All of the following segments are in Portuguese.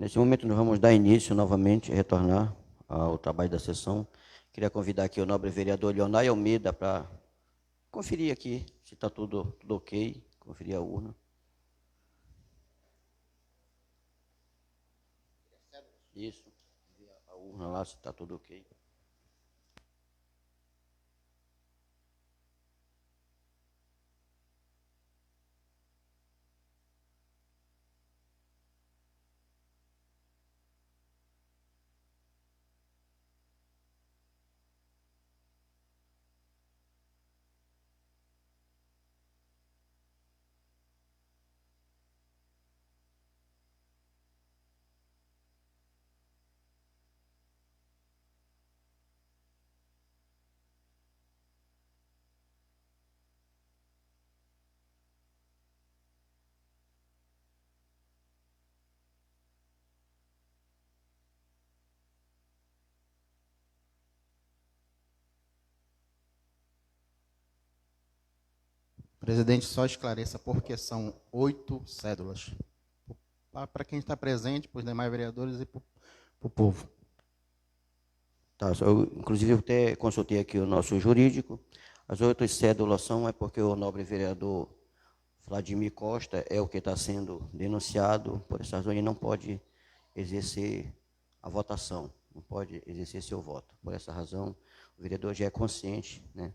Nesse momento, nós vamos dar início novamente, retornar ao trabalho da sessão. Queria convidar aqui o nobre vereador Leonai Almeida para conferir aqui se está tudo ok, conferir a urna. Isso, a urna lá, se está tudo ok. Presidente, só esclareça porque são 8 cédulas. Para quem está presente, para os demais vereadores e para o povo. Tá, inclusive, eu até consultei aqui o nosso jurídico. As outras cédulas são porque o nobre vereador Vladimir Costa é o que está sendo denunciado, por essa razão ele não pode exercer a votação, não pode exercer seu voto. Por essa razão, o vereador já é consciente, né?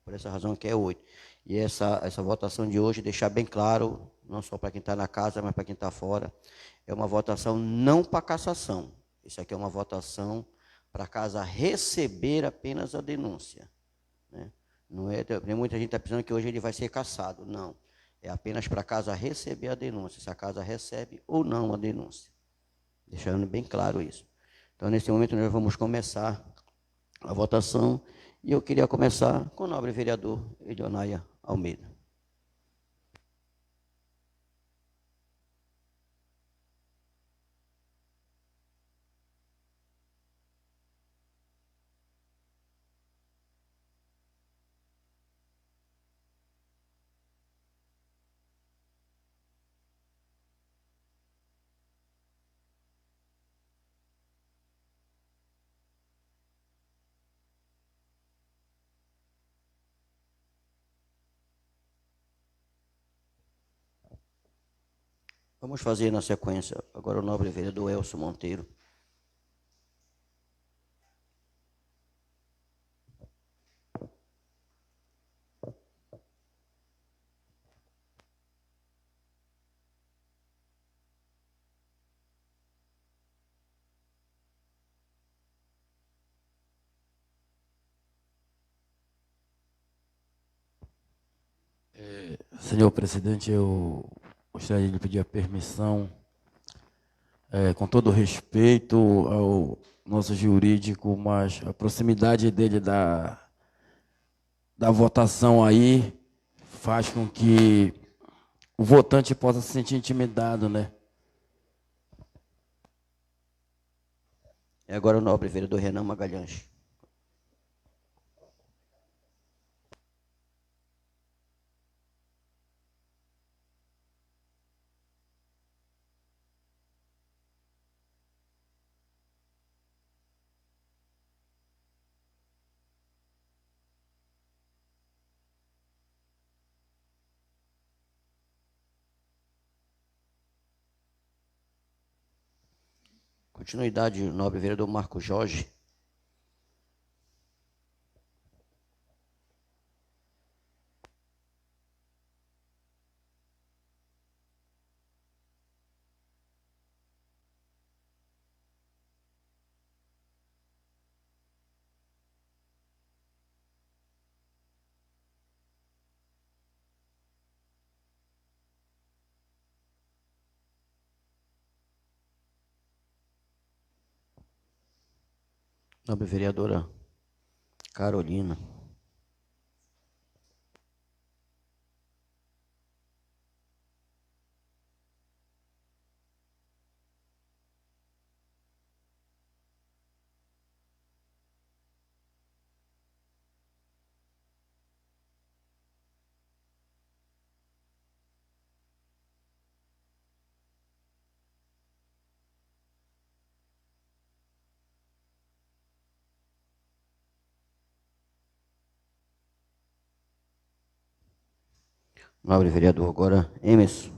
Por essa razão que é 8. E essa votação de hoje, deixar bem claro, não só para quem está na casa, mas para quem está fora, é uma votação não para cassação. Isso aqui é uma votação para a casa receber apenas a denúncia, né? Não é, muita gente está pensando que hoje ele vai ser cassado. Não. É apenas para a casa receber a denúncia, se a casa recebe ou não a denúncia. Deixando bem claro isso. Então, nesse momento, nós vamos começar a votação. E eu queria começar com o nobre vereador Edionaia Almeida. Vamos fazer na sequência agora o nobre vereador Elcio Monteiro. Senhor presidente, eu gostaria de pedir a permissão, com todo respeito ao nosso jurídico, mas a proximidade dele da votação aí faz com que o votante possa se sentir intimidado, né? É agora o nobre vereador Renan Magalhães. Continuidade, o nobre vereador Marco Jorge. Nobre vereadora Carolina. Nobre vereador, agora Emerson.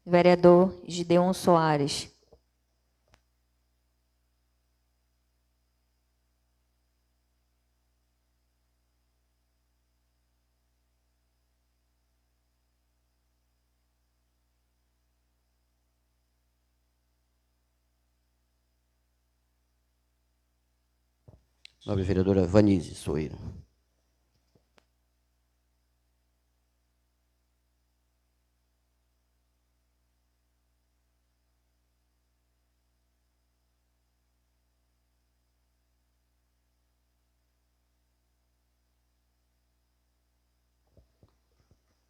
Vereador Gideon Soares. Nobre vereadora Vanise Soeiro.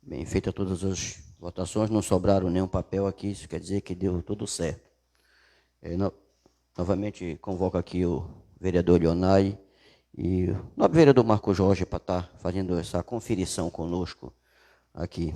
Bem, feita todas as votações, não sobraram nenhum papel aqui, isso quer dizer que deu tudo certo. Novamente convoco aqui o vereador Leonai e o nobre vereador Marco Jorge para estar fazendo essa conferição conosco aqui.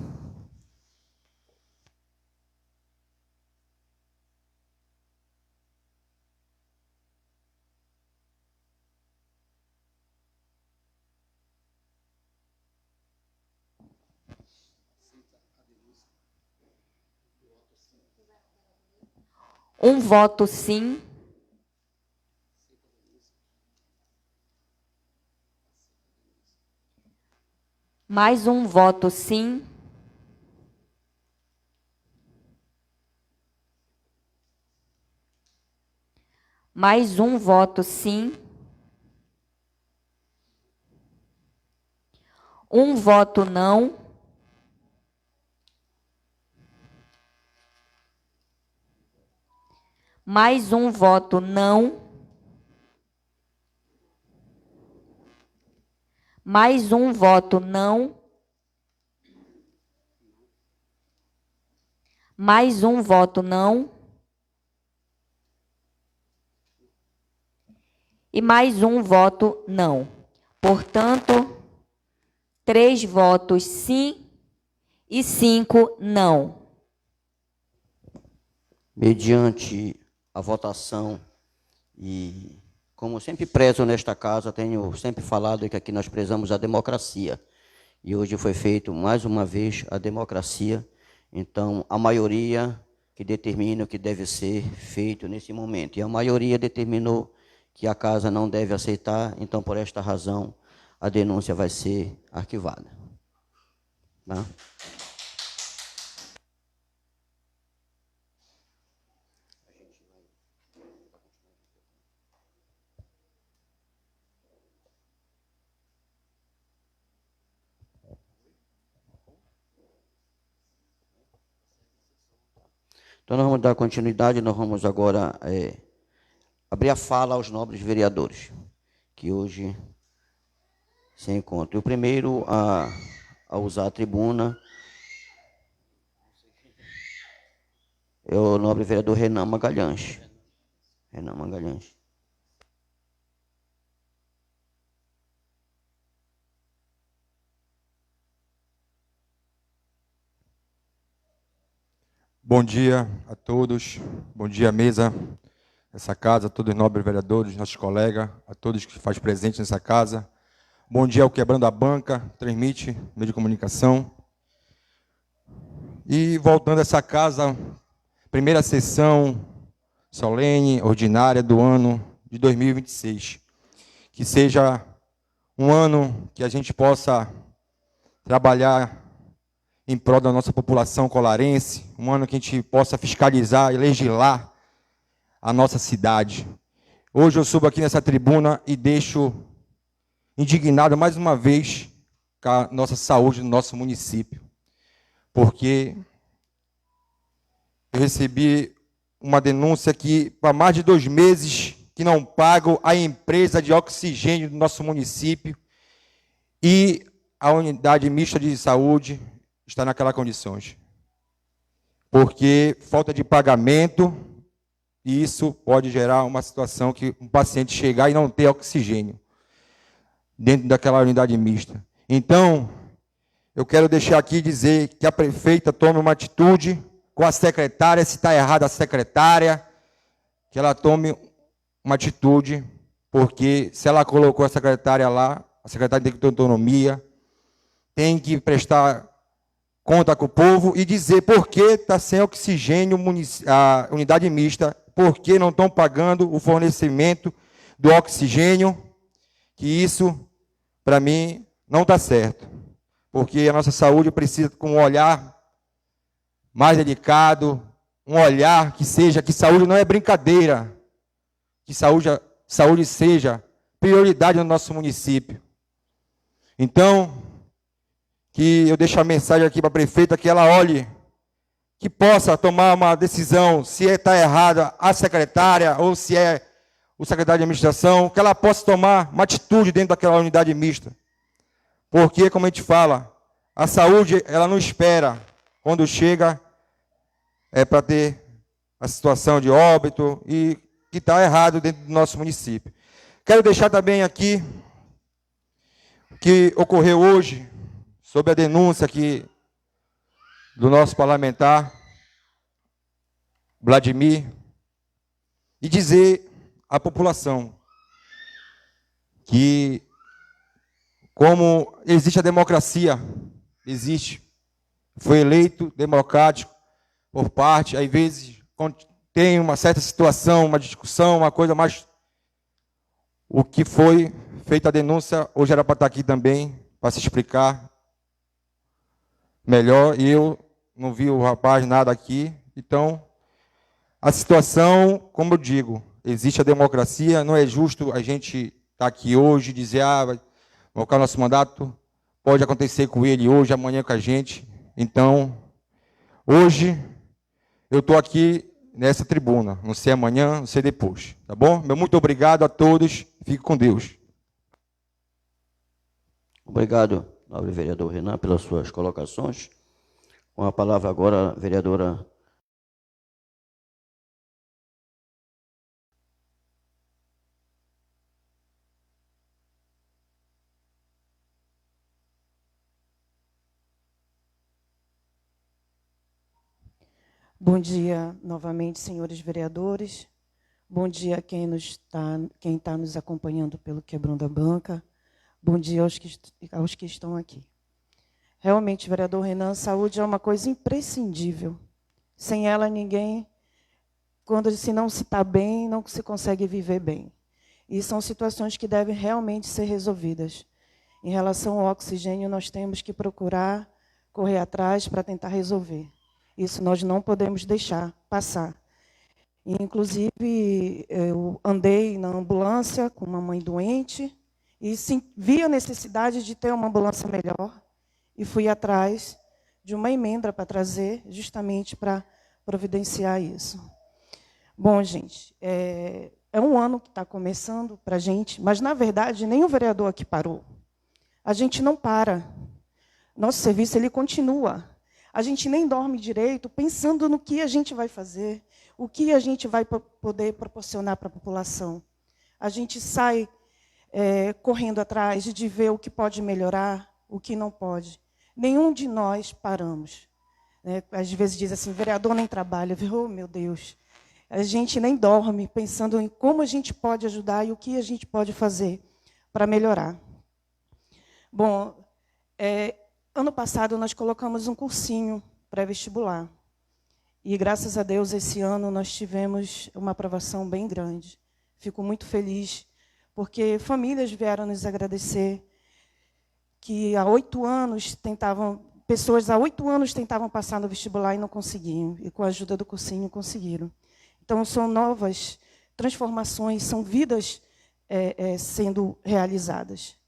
Um voto sim. Mais um voto sim. Mais um voto sim. Um voto não. Mais um voto não. Mais um voto não. Mais um voto não. E mais um voto não. Portanto, 3 votos sim e 5 não. Mediante a votação e, como sempre prezo nesta casa, tenho sempre falado que aqui nós prezamos a democracia. E hoje foi feito mais uma vez a democracia. Então, a maioria que determina o que deve ser feito nesse momento. E a maioria determinou que a casa não deve aceitar, então, por esta razão, a denúncia vai ser arquivada. Tá? Então, nós vamos dar continuidade, nós vamos agora abrir a fala aos nobres vereadores, que hoje se encontram. O primeiro a usar a tribuna é o nobre vereador Renan Magalhães. Renan Magalhães. Bom dia a todos, bom dia mesa dessa casa, a todos os nobres vereadores, nossos colegas, a todos que fazem presente nessa casa. Bom dia ao Quebrando a Banca, transmite, meio de comunicação. E voltando a essa casa, primeira sessão solene, ordinária do ano de 2026. Que seja um ano que a gente possa trabalhar em prol da nossa população colarense, um ano que a gente possa fiscalizar e legislar a nossa cidade. Hoje eu subo aqui nessa tribuna e deixo indignado mais uma vez com a nossa saúde no nosso município, porque eu recebi uma denúncia que, para mais de 2 meses, que não pagam a empresa de oxigênio do nosso município e a unidade mista de saúde está naquelas condições. Porque falta de pagamento E isso pode gerar uma situação que um paciente chegar e não ter oxigênio dentro daquela unidade mista. Então, eu quero deixar aqui dizer que a prefeita tome uma atitude com a secretária, se está errada a secretária, que ela tome uma atitude, porque se ela colocou a secretária lá, a secretária tem que ter autonomia, tem que prestar conta com o povo e dizer por que está sem oxigênio a unidade mista, por que não estão pagando o fornecimento do oxigênio, que isso, para mim, não está certo. Porque a nossa saúde precisa de um olhar mais delicado, um olhar que seja, que saúde não é brincadeira, que saúde seja prioridade no nosso município. Então, que eu deixo a mensagem aqui para a prefeita, que ela olhe, que possa tomar uma decisão, se está errada a secretária ou se é o secretário de administração, que ela possa tomar uma atitude dentro daquela unidade mista. Porque, como a gente fala, a saúde, ela não espera. Quando chega, é para ter a situação de óbito e que está errado dentro do nosso município. Quero deixar também aqui o que ocorreu hoje, sobre a denúncia aqui do nosso parlamentar, Vladimir, e dizer à população que, como existe a democracia, existe, foi eleito democrático por parte, às vezes, quando tem uma certa situação, uma discussão, uma coisa mais... O que foi feita a denúncia, hoje era para estar aqui também, para se explicar melhor, e eu não vi o rapaz nada aqui. Então, a situação, como eu digo, existe a democracia, não é justo a gente estar aqui hoje e dizer, vai colocar nosso mandato, pode acontecer com ele hoje, amanhã com a gente. Então, hoje, eu estou aqui nessa tribuna, não sei amanhã, não sei depois, tá bom? Meu muito obrigado a todos, fique com Deus. Obrigado, nobre vereador Renan, pelas suas colocações. Com a palavra agora, a vereadora Bom dia novamente, senhores vereadores. Bom dia a quem está nos acompanhando pelo Quebrando a Banca. Bom dia aos que estão aqui. Realmente, vereador Renan, saúde é uma coisa imprescindível. Sem ela, ninguém, se não se está bem, não se consegue viver bem. E são situações que devem realmente ser resolvidas. Em relação ao oxigênio, nós temos que procurar correr atrás para tentar resolver. Isso nós não podemos deixar passar. Inclusive, eu andei na ambulância com uma mãe doente e vi a necessidade de ter uma ambulância melhor e fui atrás de uma emenda para trazer, justamente para providenciar isso. Bom, gente, é um ano que está começando para a gente, mas, na verdade, nem o vereador aqui parou. A gente não para. Nosso serviço ele continua. A gente nem dorme direito pensando no que a gente vai fazer, o que a gente vai poder proporcionar para a população. A gente sai correndo atrás de ver o que pode melhorar, o que não pode. Nenhum de nós paramos. Às vezes diz assim, vereador nem trabalha. Oh, meu Deus. A gente nem dorme pensando em como a gente pode ajudar e o que a gente pode fazer para melhorar. Bom, ano passado, nós colocamos um cursinho pré-vestibular. E, graças a Deus, esse ano nós tivemos uma aprovação bem grande. Fico muito feliz, porque famílias vieram nos agradecer, que há 8 anos pessoas há 8 anos tentavam passar no vestibular e não conseguiam. E, com a ajuda do cursinho, conseguiram. Então, são novas transformações, são vidas sendo realizadas.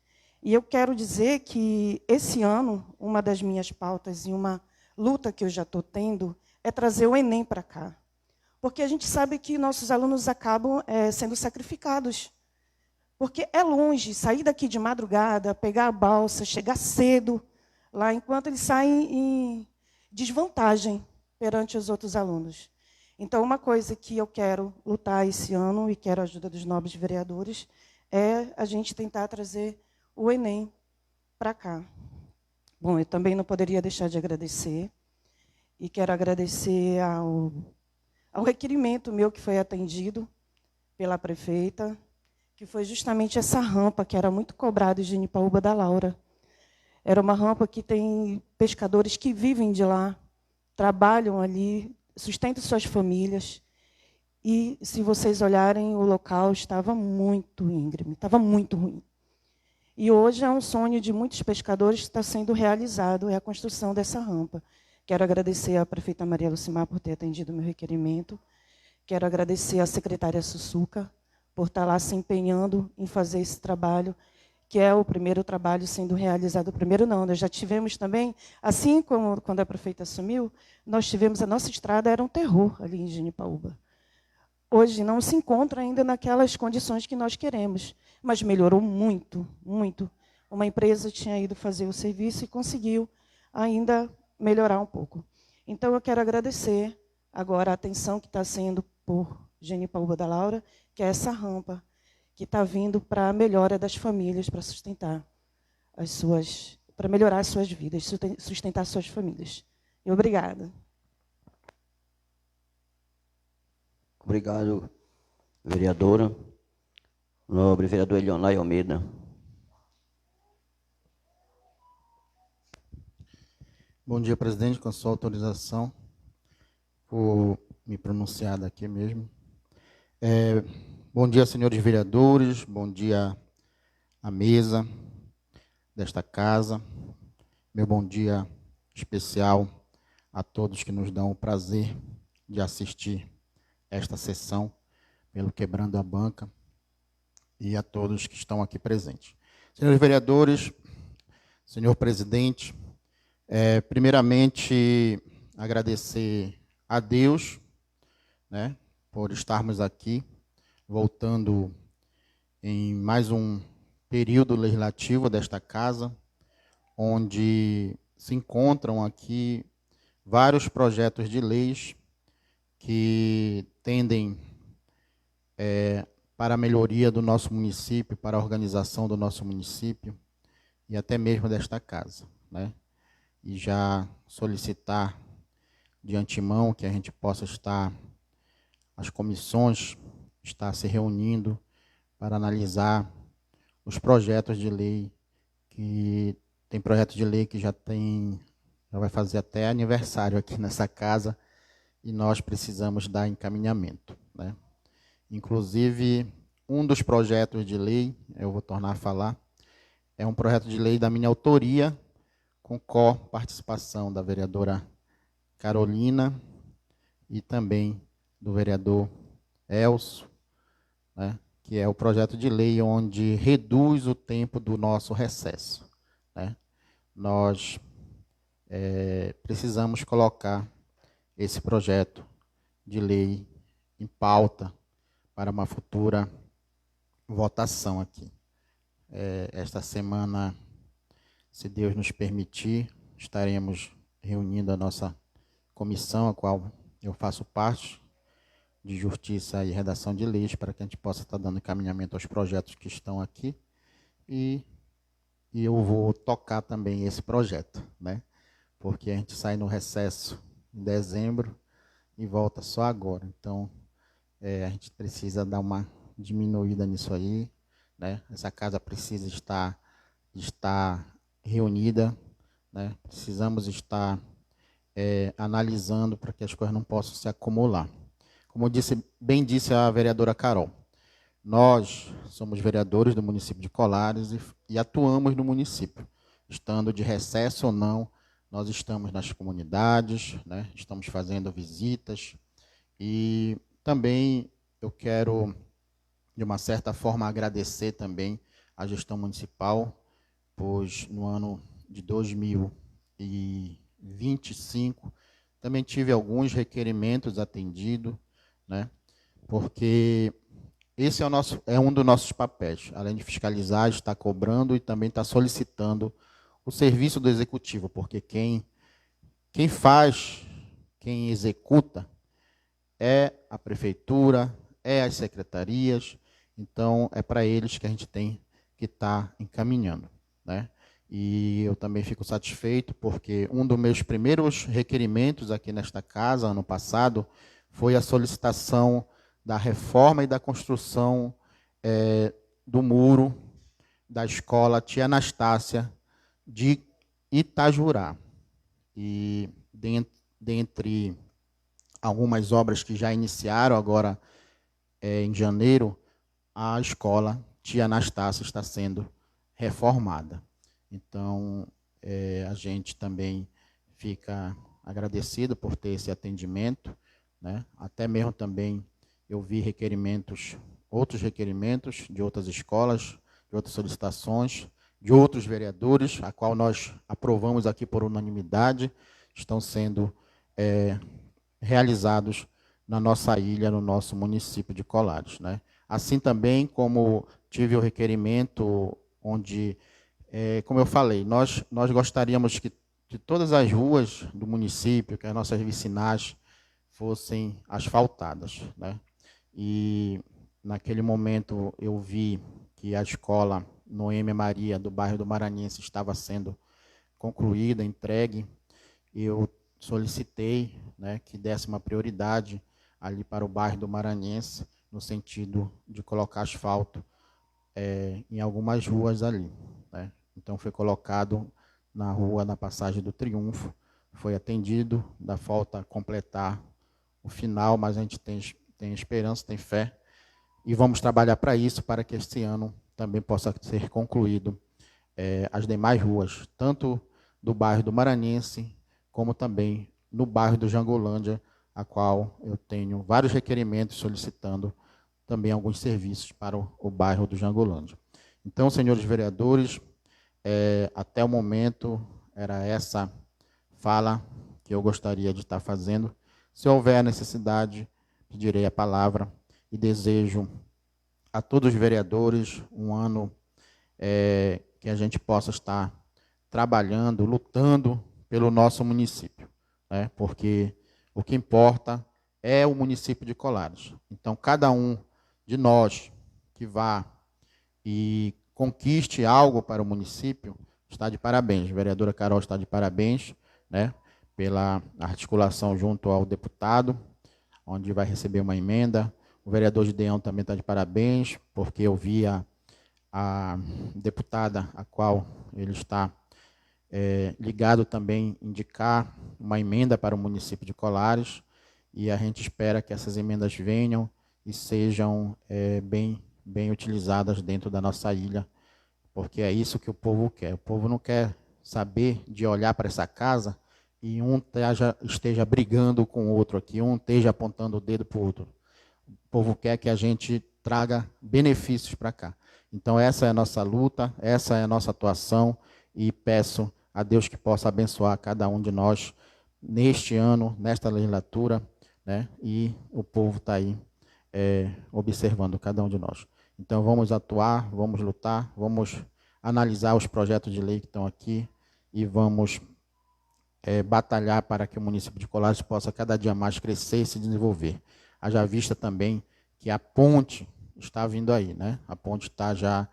E eu quero dizer que, esse ano, uma das minhas pautas e uma luta que eu já estou tendo é trazer o Enem para cá. Porque a gente sabe que nossos alunos acabam sendo sacrificados. Porque é longe, sair daqui de madrugada, pegar a balsa, chegar cedo, lá enquanto eles saem em desvantagem perante os outros alunos. Então, uma coisa que eu quero lutar esse ano, e quero a ajuda dos nobres vereadores, é a gente tentar trazer o Enem para cá. Bom, eu também não poderia deixar de agradecer, e quero agradecer ao requerimento meu que foi atendido pela prefeita, que foi justamente essa rampa que era muito cobrada em Genipaúba da Laura. Era uma rampa que tem pescadores que vivem de lá, trabalham ali, sustentam suas famílias. E, se vocês olharem, o local estava muito íngreme, estava muito ruim. E hoje é um sonho de muitos pescadores que está sendo realizado, é a construção dessa rampa. Quero agradecer à prefeita Maria Lucimar por ter atendido o meu requerimento. Quero agradecer à secretária Sussuca por estar lá se empenhando em fazer esse trabalho, que é o primeiro trabalho sendo realizado. O primeiro não, nós já tivemos também, assim como quando a prefeita assumiu, nós tivemos, a nossa estrada era um terror ali em Genipaúba. Hoje não se encontra ainda naquelas condições que nós queremos, mas melhorou muito, muito. Uma empresa tinha ido fazer o serviço e conseguiu ainda melhorar um pouco. Então, eu quero agradecer agora a atenção que está sendo por Genipaúba da Laura, que é essa rampa que está vindo para a melhora das famílias, para sustentar para melhorar as suas vidas, sustentar suas famílias. E obrigada. Obrigado, vereadora. Nobre vereador Elionai Almeida. Bom dia, presidente, com a sua autorização, vou me pronunciar daqui mesmo. Bom dia, senhores vereadores, bom dia à mesa desta casa. Meu bom dia especial a todos que nos dão o prazer de assistir esta sessão pelo Quebrando a Banca e a todos que estão aqui presentes. Senhores vereadores, senhor presidente, primeiramente agradecer a Deus, né, por estarmos aqui, voltando em mais um período legislativo desta casa, onde se encontram aqui vários projetos de leis que tendem para a melhoria do nosso município, para a organização do nosso município e até mesmo desta casa, né? E já solicitar de antemão que a gente possa estar, as comissões, estar se reunindo para analisar os projetos de lei, que tem projeto de lei que já vai fazer até aniversário aqui nessa casa, e nós precisamos dar encaminhamento, né? Inclusive, um dos projetos de lei, eu vou tornar a falar, é um projeto de lei da minha autoria, com co-participação da vereadora Carolina e também do vereador Elcio, né, que é o projeto de lei onde reduz o tempo do nosso recesso, né? Nós precisamos colocar esse projeto de lei em pauta para uma futura votação aqui. Esta semana, se Deus nos permitir, estaremos reunindo a nossa comissão, a qual eu faço parte, de Justiça e Redação de Leis, para que a gente possa estar dando encaminhamento aos projetos que estão aqui, e eu vou tocar também esse projeto, né? Porque a gente sai no recesso em dezembro e volta só agora. Então, a gente precisa dar uma diminuída nisso aí, né? Essa casa precisa estar reunida, né? Precisamos estar analisando para que as coisas não possam se acumular. Como bem disse a vereadora Carol, nós somos vereadores do município de Colares e atuamos no município. Estando de recesso ou não, nós estamos nas comunidades, né? Estamos fazendo visitas, e também eu quero, de uma certa forma, agradecer também à gestão municipal, pois no ano de 2025 também tive alguns requerimentos atendidos, né? Porque esse é um dos nossos papéis, além de fiscalizar, está cobrando e também está solicitando o serviço do executivo, porque quem faz, quem executa é a prefeitura, é as secretarias, então é para eles que a gente tem que estar encaminhando, né? E eu também fico satisfeito porque um dos meus primeiros requerimentos aqui nesta casa, ano passado, foi a solicitação da reforma e da construção do muro da escola Tia Anastácia de Itajurá. E dentre algumas obras que já iniciaram agora em janeiro, a escola Tia Anastácia está sendo reformada. Então, a gente também fica agradecido por ter esse atendimento, né? Até mesmo também eu vi outros requerimentos de outras escolas, de outras solicitações, de outros vereadores, a qual nós aprovamos aqui por unanimidade, estão sendo realizados na nossa ilha, no nosso município de Colares, né? Assim também como tive o requerimento onde, como eu falei, nós gostaríamos que de todas as ruas do município, que as nossas vicinais fossem asfaltadas, né? E naquele momento eu vi que a escola Noêmia Maria, do bairro do Maranhense, estava sendo concluída, entregue. Eu solicitei, né, que desse uma prioridade ali para o bairro do Maranhense, no sentido de colocar asfalto em algumas ruas ali, né? Então foi colocado na rua da Passagem do Triunfo, foi atendido, ainda falta completar o final, mas a gente tem esperança, tem fé, e vamos trabalhar para isso, para que este ano também possa ser concluído as demais ruas, tanto do bairro do Maranhense, como também no bairro do Jangolândia, a qual eu tenho vários requerimentos solicitando também alguns serviços para o bairro do Jangolândia. Então, senhores vereadores, até o momento era essa fala que eu gostaria de estar fazendo. Se houver necessidade, pedirei a palavra e desejo a todos os vereadores um ano que a gente possa estar trabalhando, lutando pelo nosso município, né? Porque o que importa é o município de Colares. Então, cada um de nós que vá e conquiste algo para o município está de parabéns. A vereadora Carol está de parabéns, né, pela articulação junto ao deputado, onde vai receber uma emenda. O vereador Gideão também está de parabéns, porque eu vi a deputada a qual ele está ligado também indicar uma emenda para o município de Colares, e a gente espera que essas emendas venham e sejam bem utilizadas dentro da nossa ilha, porque é isso que o povo quer. O povo não quer saber de olhar para essa casa e um esteja brigando com o outro aqui, um esteja apontando o dedo para o outro. O povo quer que a gente traga benefícios para cá. Então, essa é a nossa luta, essa é a nossa atuação, e peço a Deus que possa abençoar cada um de nós neste ano, nesta legislatura, né? E o povo está aí observando cada um de nós. Então, vamos atuar, vamos lutar, vamos analisar os projetos de lei que estão aqui e vamos batalhar para que o município de Colares possa cada dia mais crescer e se desenvolver. Haja vista também que a ponte está vindo aí, né? A ponte está já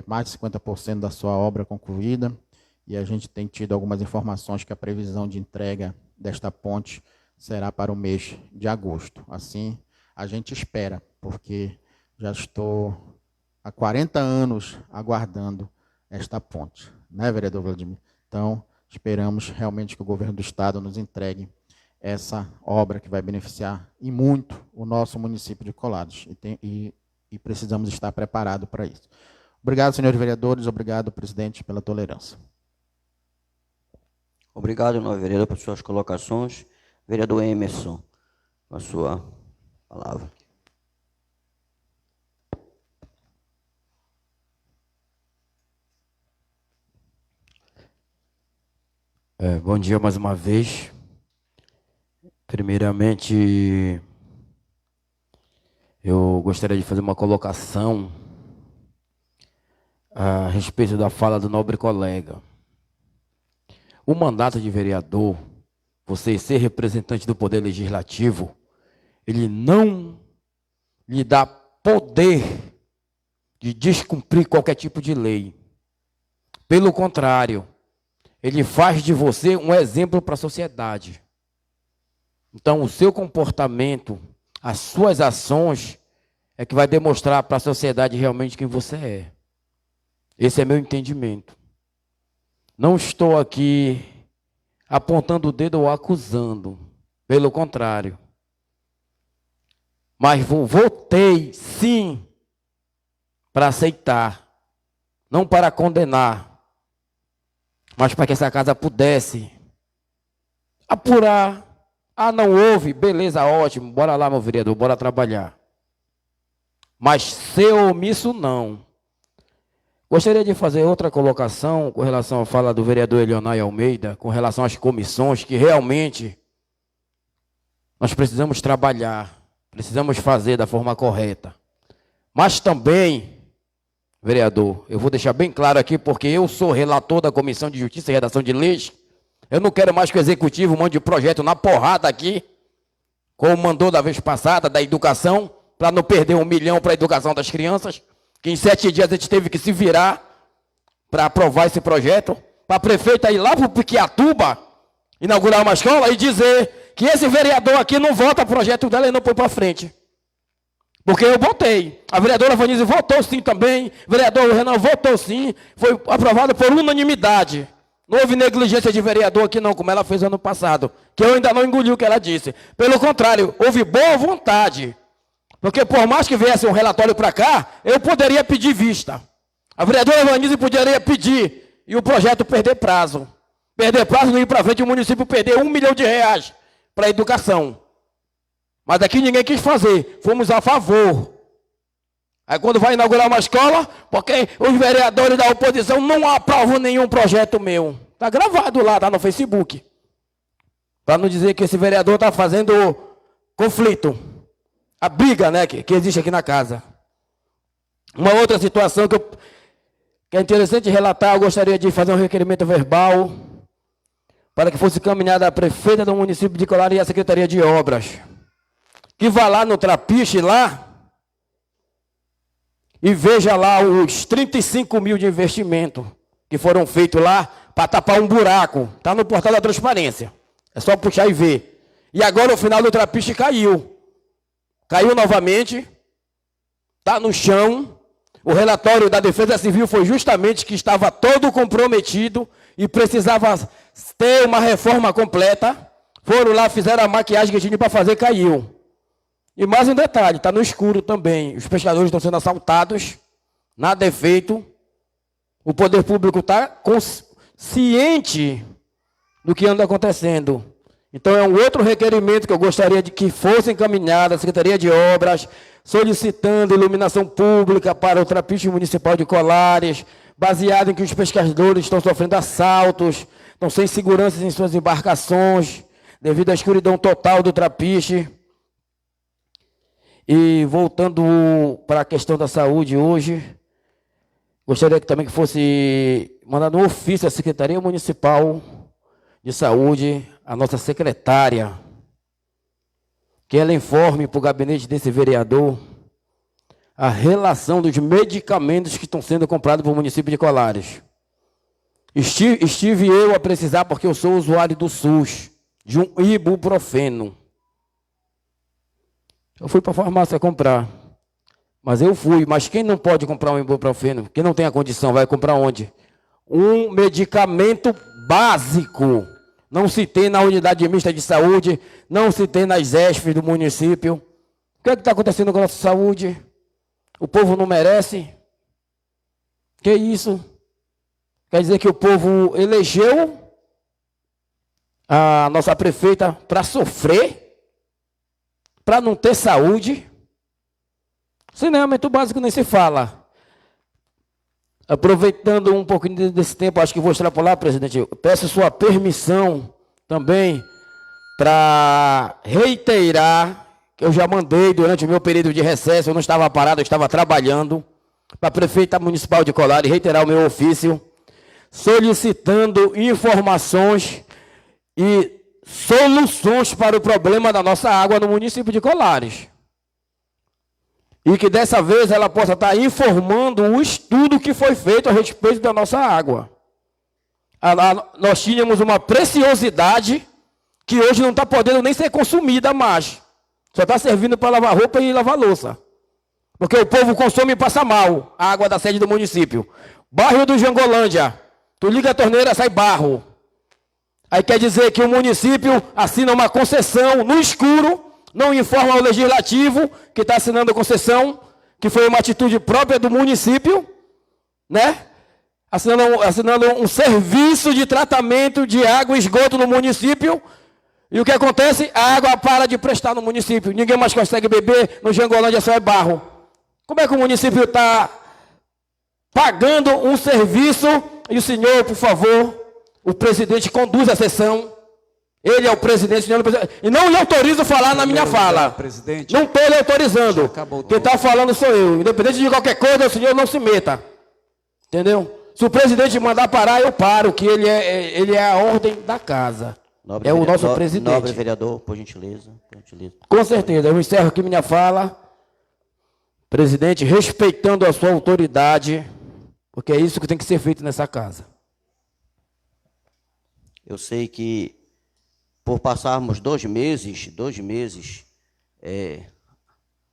mais de 50% da sua obra concluída, e a gente tem tido algumas informações que a previsão de entrega desta ponte será para o mês de agosto. Assim, a gente espera, porque já estou há 40 anos aguardando esta ponte, né, vereador Vladimir? Então, esperamos realmente que o governo do estado nos entregue essa obra que vai beneficiar e muito o nosso município de Colares, e precisamos estar preparados para isso. Obrigado, senhores vereadores, obrigado, presidente, pela tolerância. Obrigado, novo vereador, por suas colocações. Vereador Emerson, com a sua palavra. Bom dia mais uma vez. Primeiramente, eu gostaria de fazer uma colocação a respeito da fala do nobre colega. O mandato de vereador, você ser representante do Poder Legislativo, ele não lhe dá poder de descumprir qualquer tipo de lei. Pelo contrário, ele faz de você um exemplo para a sociedade. Então, o seu comportamento, as suas ações, é que vai demonstrar para a sociedade realmente quem você é. Esse é meu entendimento. Não estou aqui apontando o dedo ou acusando. Pelo contrário. Mas votei, sim, para aceitar. Não para condenar. Mas para que essa casa pudesse apurar. Ah, não houve? Beleza, ótimo. Bora lá, meu vereador, bora trabalhar. Mas ser omisso, não. Gostaria de fazer outra colocação com relação à fala do vereador Elionai Almeida, com relação às comissões, que realmente nós precisamos trabalhar, precisamos fazer da forma correta. Mas também, vereador, eu vou deixar bem claro aqui, porque eu sou relator da Comissão de Justiça e Redação de Leis. Eu não quero mais que o Executivo mande o projeto na porrada aqui, como mandou da vez passada, da educação, para não perder 1 milhão para a educação das crianças, que em 7 dias a gente teve que se virar para aprovar esse projeto, para a prefeita ir lá para o Piquiatuba, inaugurar uma escola e dizer que esse vereador aqui não vota o projeto dela e não põe para frente. Porque eu votei. A vereadora Vanise votou sim também, o vereador Renan votou sim, foi aprovado por unanimidade. Não houve negligência de vereador aqui não, como ela fez ano passado, que eu ainda não engoli o que ela disse. Pelo contrário, houve boa vontade. Porque por mais que viesse um relatório para cá, eu poderia pedir vista. A vereadora Vanise poderia pedir e o projeto perder prazo. Perder prazo não ir para frente e o município perder R$1 milhão para a educação. Mas aqui ninguém quis fazer, fomos a favor. Aí quando vai inaugurar uma escola, porque os vereadores da oposição não aprovam nenhum projeto meu. Está gravado lá, está no Facebook. Para não dizer que esse vereador está fazendo conflito. A briga, né, que existe aqui na casa. Uma outra situação que é interessante relatar, eu gostaria de fazer um requerimento verbal para que fosse encaminhada a prefeita do município de Colares e a Secretaria de Obras. Que vá lá no Trapiche, lá, e veja lá os 35 mil de investimento que foram feitos lá para tapar um buraco. Está no portal da transparência. É só puxar e ver. E agora o final do Trapiche caiu. Caiu novamente. Está no chão. O relatório da Defesa Civil foi justamente que estava todo comprometido e precisava ter uma reforma completa. Foram lá, fizeram a maquiagem que tinha para fazer, caiu. E mais um detalhe, está no escuro também. Os pescadores estão sendo assaltados, nada é feito. O poder público está consciente do que anda acontecendo. Então é um outro requerimento que eu gostaria de que fosse encaminhado à Secretaria de Obras, solicitando iluminação pública para o Trapiche Municipal de Colares, baseado em que os pescadores estão sofrendo assaltos, estão sem segurança em suas embarcações, devido à escuridão total do Trapiche. E voltando para a questão da saúde hoje, gostaria que também que fosse mandado um ofício à Secretaria Municipal de Saúde, a nossa secretária, que ela informe para o gabinete desse vereador a relação dos medicamentos que estão sendo comprados para o município de Colares. Estive eu a precisar, porque eu sou usuário do SUS, de um ibuprofeno. Eu fui para a farmácia comprar, mas eu fui. Mas quem não pode comprar um ibuprofeno, quem não tem a condição, vai comprar onde? Um medicamento básico. Não se tem na unidade mista de saúde, não se tem nas ESFs do município. O que é que está acontecendo com a nossa saúde? O povo não merece? Que isso? Quer dizer que o povo elegeu a nossa prefeita para sofrer? Para não ter saúde? Saneamento básico nem se fala. Aproveitando um pouquinho desse tempo, acho que vou extrapolar, presidente. Eu peço sua permissão também para reiterar que eu já mandei durante o meu período de recesso, eu não estava parado, eu estava trabalhando, para a prefeita municipal de Colares reiterar o meu ofício, solicitando informações e soluções para o problema da nossa água no município de Colares. E que dessa vez ela possa estar informando o estudo que foi feito a respeito da nossa água. Nós tínhamos uma preciosidade que hoje não está podendo nem ser consumida mais. Só está servindo para lavar roupa e lavar louça. Porque o povo consome e passa mal a água da sede do município. Bairro do Jangolândia. Tu liga a torneira, sai barro. Aí quer dizer que o município assina uma concessão no escuro, não informa ao legislativo que está assinando a concessão, que foi uma atitude própria do município, né? Assinando um serviço de tratamento de água e esgoto no município. E o que acontece? A água para de prestar no município. Ninguém mais consegue beber, no Jangolândia só é barro. Como é que o município está pagando um serviço? E o senhor, por favor, o presidente conduz a sessão. Ele é o presidente, o senhor é o presidente. E não lhe autorizo falar na minha fala. Presidente. Não estou lhe autorizando. Quem está falando sou eu. Independente de qualquer coisa, o senhor não se meta. Entendeu? Se o presidente mandar parar, eu paro, que ele é a ordem da casa. É o nosso presidente. Nobre vereador, por gentileza. Com certeza, eu encerro aqui minha fala. Presidente, respeitando a sua autoridade, porque é isso que tem que ser feito nessa casa. Eu sei que, por passarmos 2 meses,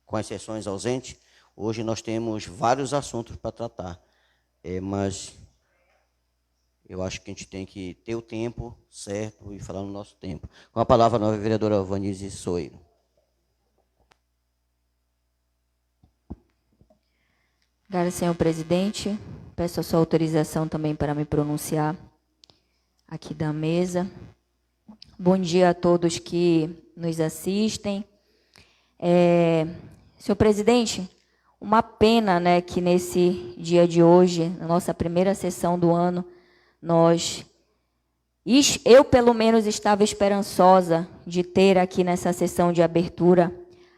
com as sessões ausentes, hoje nós temos vários assuntos para tratar. Mas eu acho que a gente tem que ter o tempo certo e falar no nosso tempo. Com a palavra, a nova vereadora Vanise Soeiro. Obrigada, senhor presidente. Peço a sua autorização também para me pronunciar aqui da mesa. Bom dia a todos que nos assistem. Senhor presidente, uma pena, né, que nesse dia de hoje, na nossa primeira sessão do ano, eu pelo menos estava esperançosa de ter aqui nessa sessão de abertura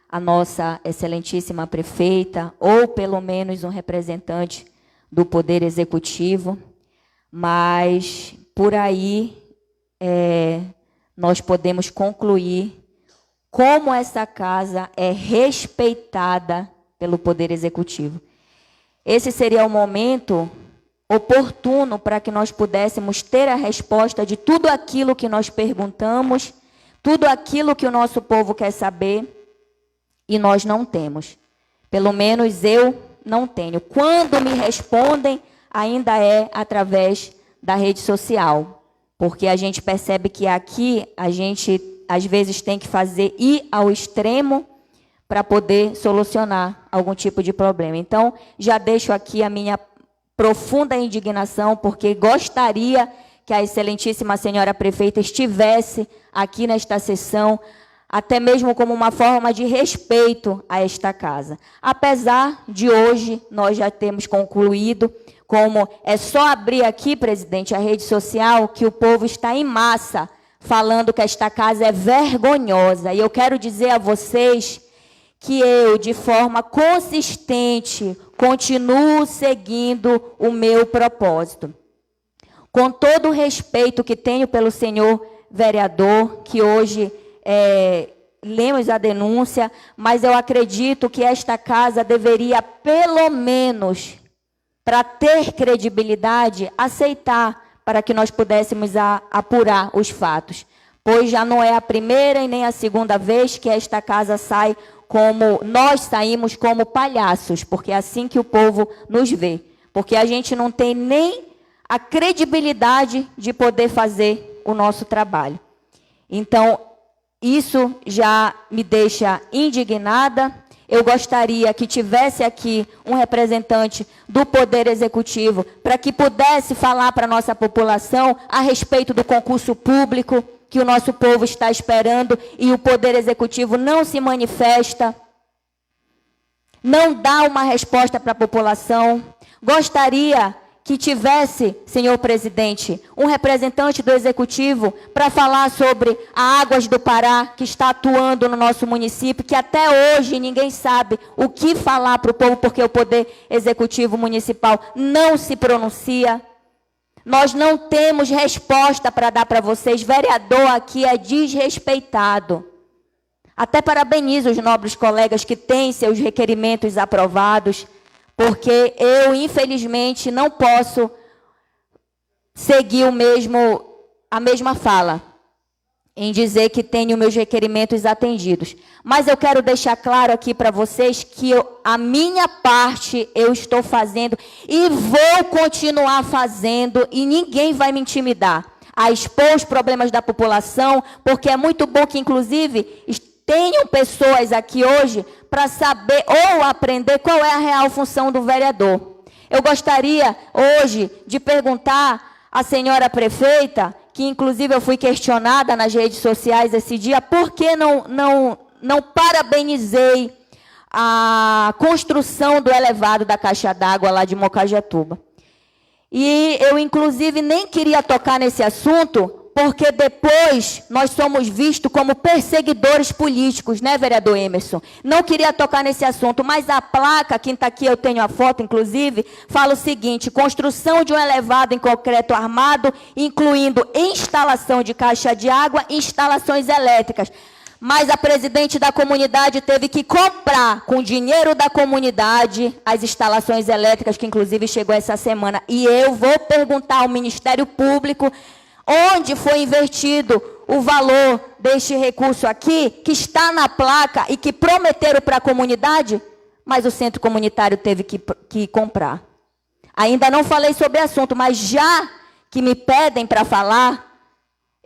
a nossa excelentíssima prefeita, ou pelo menos um representante do Poder Executivo, mas por aí nós podemos concluir como essa casa é respeitada pelo Poder Executivo. Esse seria o momento oportuno para que nós pudéssemos ter a resposta de tudo aquilo que nós perguntamos, tudo aquilo que o nosso povo quer saber, e nós não temos. Pelo menos eu não tenho. Quando me respondem, ainda é através da rede social, porque a gente percebe que aqui a gente, às vezes, tem que ir ao extremo para poder solucionar algum tipo de problema. Então, já deixo aqui a minha profunda indignação, porque gostaria que a excelentíssima senhora prefeita estivesse aqui nesta sessão, até mesmo como uma forma de respeito a esta casa. Apesar de hoje nós já termos concluído, como é só abrir aqui, presidente, a rede social, que o povo está em massa falando que esta casa é vergonhosa. E eu quero dizer a vocês que eu, de forma consistente, continuo seguindo o meu propósito. Com todo o respeito que tenho pelo senhor vereador, que hoje lemos a denúncia, mas eu acredito que esta casa deveria, pelo menos, para ter credibilidade, aceitar para que nós pudéssemos apurar os fatos. Pois já não é a primeira e nem a segunda vez que esta casa sai como nós saímos como palhaços, porque é assim que o povo nos vê. Porque a gente não tem nem a credibilidade de poder fazer o nosso trabalho. Então, isso já me deixa indignada. Eu gostaria que tivesse aqui um representante do Poder Executivo para que pudesse falar para a nossa população a respeito do concurso público que o nosso povo está esperando e o Poder Executivo não se manifesta, não dá uma resposta para a população. Gostaria que tivesse, senhor presidente, um representante do Executivo para falar sobre a Águas do Pará, que está atuando no nosso município, que até hoje ninguém sabe o que falar para o povo, porque o Poder Executivo Municipal não se pronuncia. Nós não temos resposta para dar para vocês. Vereador aqui é desrespeitado. Até parabenizo os nobres colegas que têm seus requerimentos aprovados, porque eu, infelizmente, não posso seguir a mesma fala em dizer que tenho meus requerimentos atendidos. Mas eu quero deixar claro aqui para vocês que a minha parte eu estou fazendo e vou continuar fazendo, e ninguém vai me intimidar a expor os problemas da população, porque é muito bom que, inclusive, tenham pessoas aqui hoje para saber ou aprender qual é a real função do vereador. Eu gostaria hoje de perguntar à senhora prefeita, que inclusive eu fui questionada nas redes sociais esse dia, por que não parabenizei a construção do elevado da caixa d'água lá de Mocajatuba. E eu, inclusive, nem queria tocar nesse assunto, porque depois nós somos vistos como perseguidores políticos, né, vereador Emerson? Não queria tocar nesse assunto, mas a placa, quem está aqui, eu tenho a foto, inclusive, fala o seguinte: construção de um elevado em concreto armado, incluindo instalação de caixa de água e instalações elétricas. Mas a presidente da comunidade teve que comprar, com dinheiro da comunidade, as instalações elétricas, que inclusive chegou essa semana. E eu vou perguntar ao Ministério Público onde foi invertido o valor deste recurso aqui, que está na placa e que prometeram para a comunidade, mas o centro comunitário teve que comprar. Ainda não falei sobre o assunto, mas já que me pedem para falar,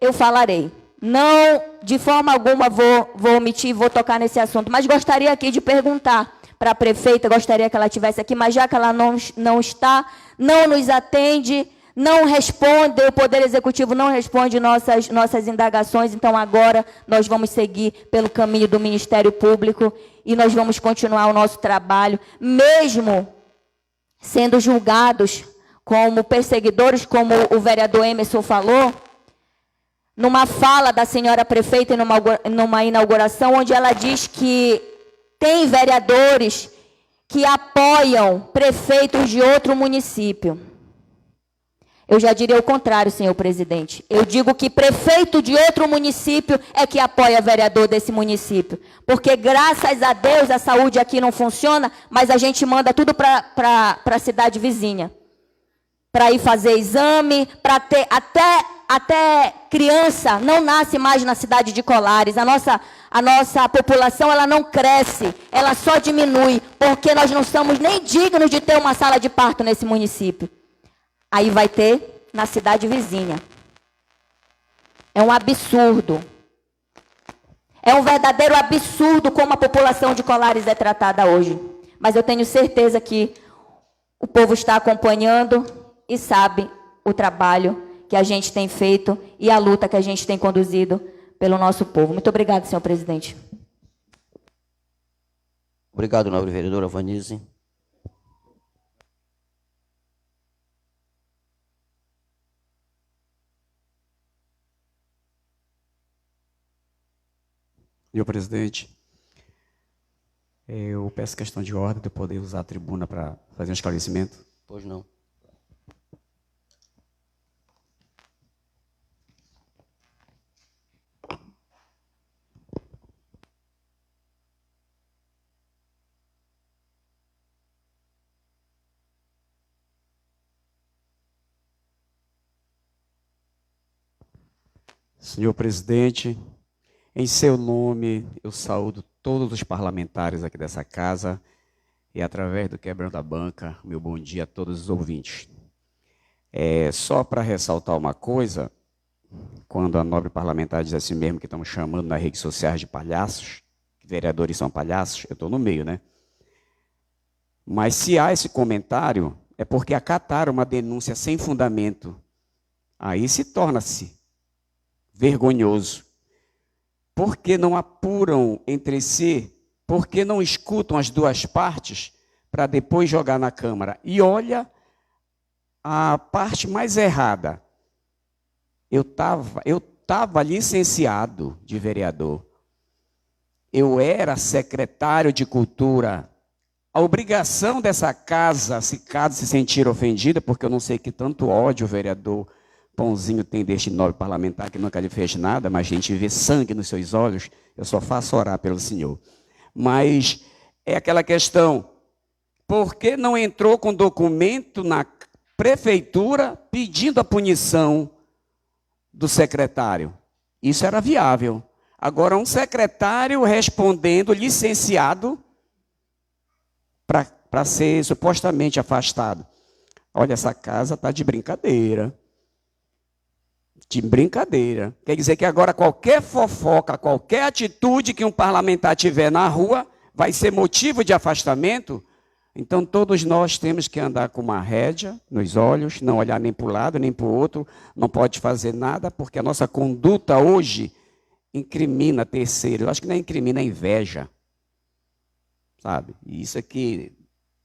eu falarei. Não, de forma alguma, vou omitir, vou tocar nesse assunto, mas gostaria aqui de perguntar para a prefeita, gostaria que ela estivesse aqui, mas já que ela não está, não nos atende, não responde, o Poder Executivo não responde nossas indagações, então agora nós vamos seguir pelo caminho do Ministério Público e nós vamos continuar o nosso trabalho, mesmo sendo julgados como perseguidores, como o vereador Emerson falou, numa fala da senhora prefeita numa inauguração, onde ela diz que tem vereadores que apoiam prefeitos de outro município. Eu já diria o contrário, senhor presidente. Eu digo que prefeito de outro município é que apoia vereador desse município. Porque, graças a Deus, a saúde aqui não funciona, mas a gente manda tudo para a cidade vizinha. Para ir fazer exame, para ter... Até criança não nasce mais na cidade de Colares. A nossa população, ela não cresce, ela só diminui, porque nós não somos nem dignos de ter uma sala de parto nesse município. Aí vai ter na cidade vizinha. É um absurdo. É um verdadeiro absurdo como a população de Colares é tratada hoje. Mas eu tenho certeza que o povo está acompanhando e sabe o trabalho que a gente tem feito e a luta que a gente tem conduzido pelo nosso povo. Muito obrigada, senhor presidente. Obrigado, nobre vereadora Vanise. Senhor presidente, eu peço questão de ordem de poder usar a tribuna para fazer um esclarecimento. Pois não. Senhor presidente, em seu nome, eu saúdo todos os parlamentares aqui dessa casa e, através do Quebrando a Banca, meu bom dia a todos os ouvintes. Só para ressaltar uma coisa, quando a nobre parlamentar diz assim mesmo que estamos chamando nas redes sociais de palhaços, que vereadores são palhaços, eu estou no meio, né? Mas se há esse comentário, é porque acataram uma denúncia sem fundamento. Aí se torna-se vergonhoso. Por que não apuram entre si? Por que não escutam as duas partes para depois jogar na Câmara? E olha a parte mais errada. Eu estava licenciado de vereador. Eu era secretário de Cultura A obrigação dessa casa, se caso se sentir ofendida, porque eu não sei que tanto ódio o vereador Pãozinho tem deste nobre parlamentar que nunca lhe fez nada, mas a gente vê sangue nos seus olhos, eu só faço orar pelo senhor. Mas é aquela questão, por que não entrou com documento na prefeitura pedindo a punição do secretário? Isso era viável. Agora, um secretário respondendo, licenciado, para ser supostamente afastado. Olha, essa casa está de brincadeira. De brincadeira. Quer dizer que agora qualquer fofoca, qualquer atitude que um parlamentar tiver na rua, vai ser motivo de afastamento? Então, todos nós temos que andar com uma rédea nos olhos, não olhar nem para um lado, nem para o outro, não pode fazer nada, porque a nossa conduta hoje incrimina terceiro. Eu acho que não é incrimina, é inveja. Sabe? E isso aqui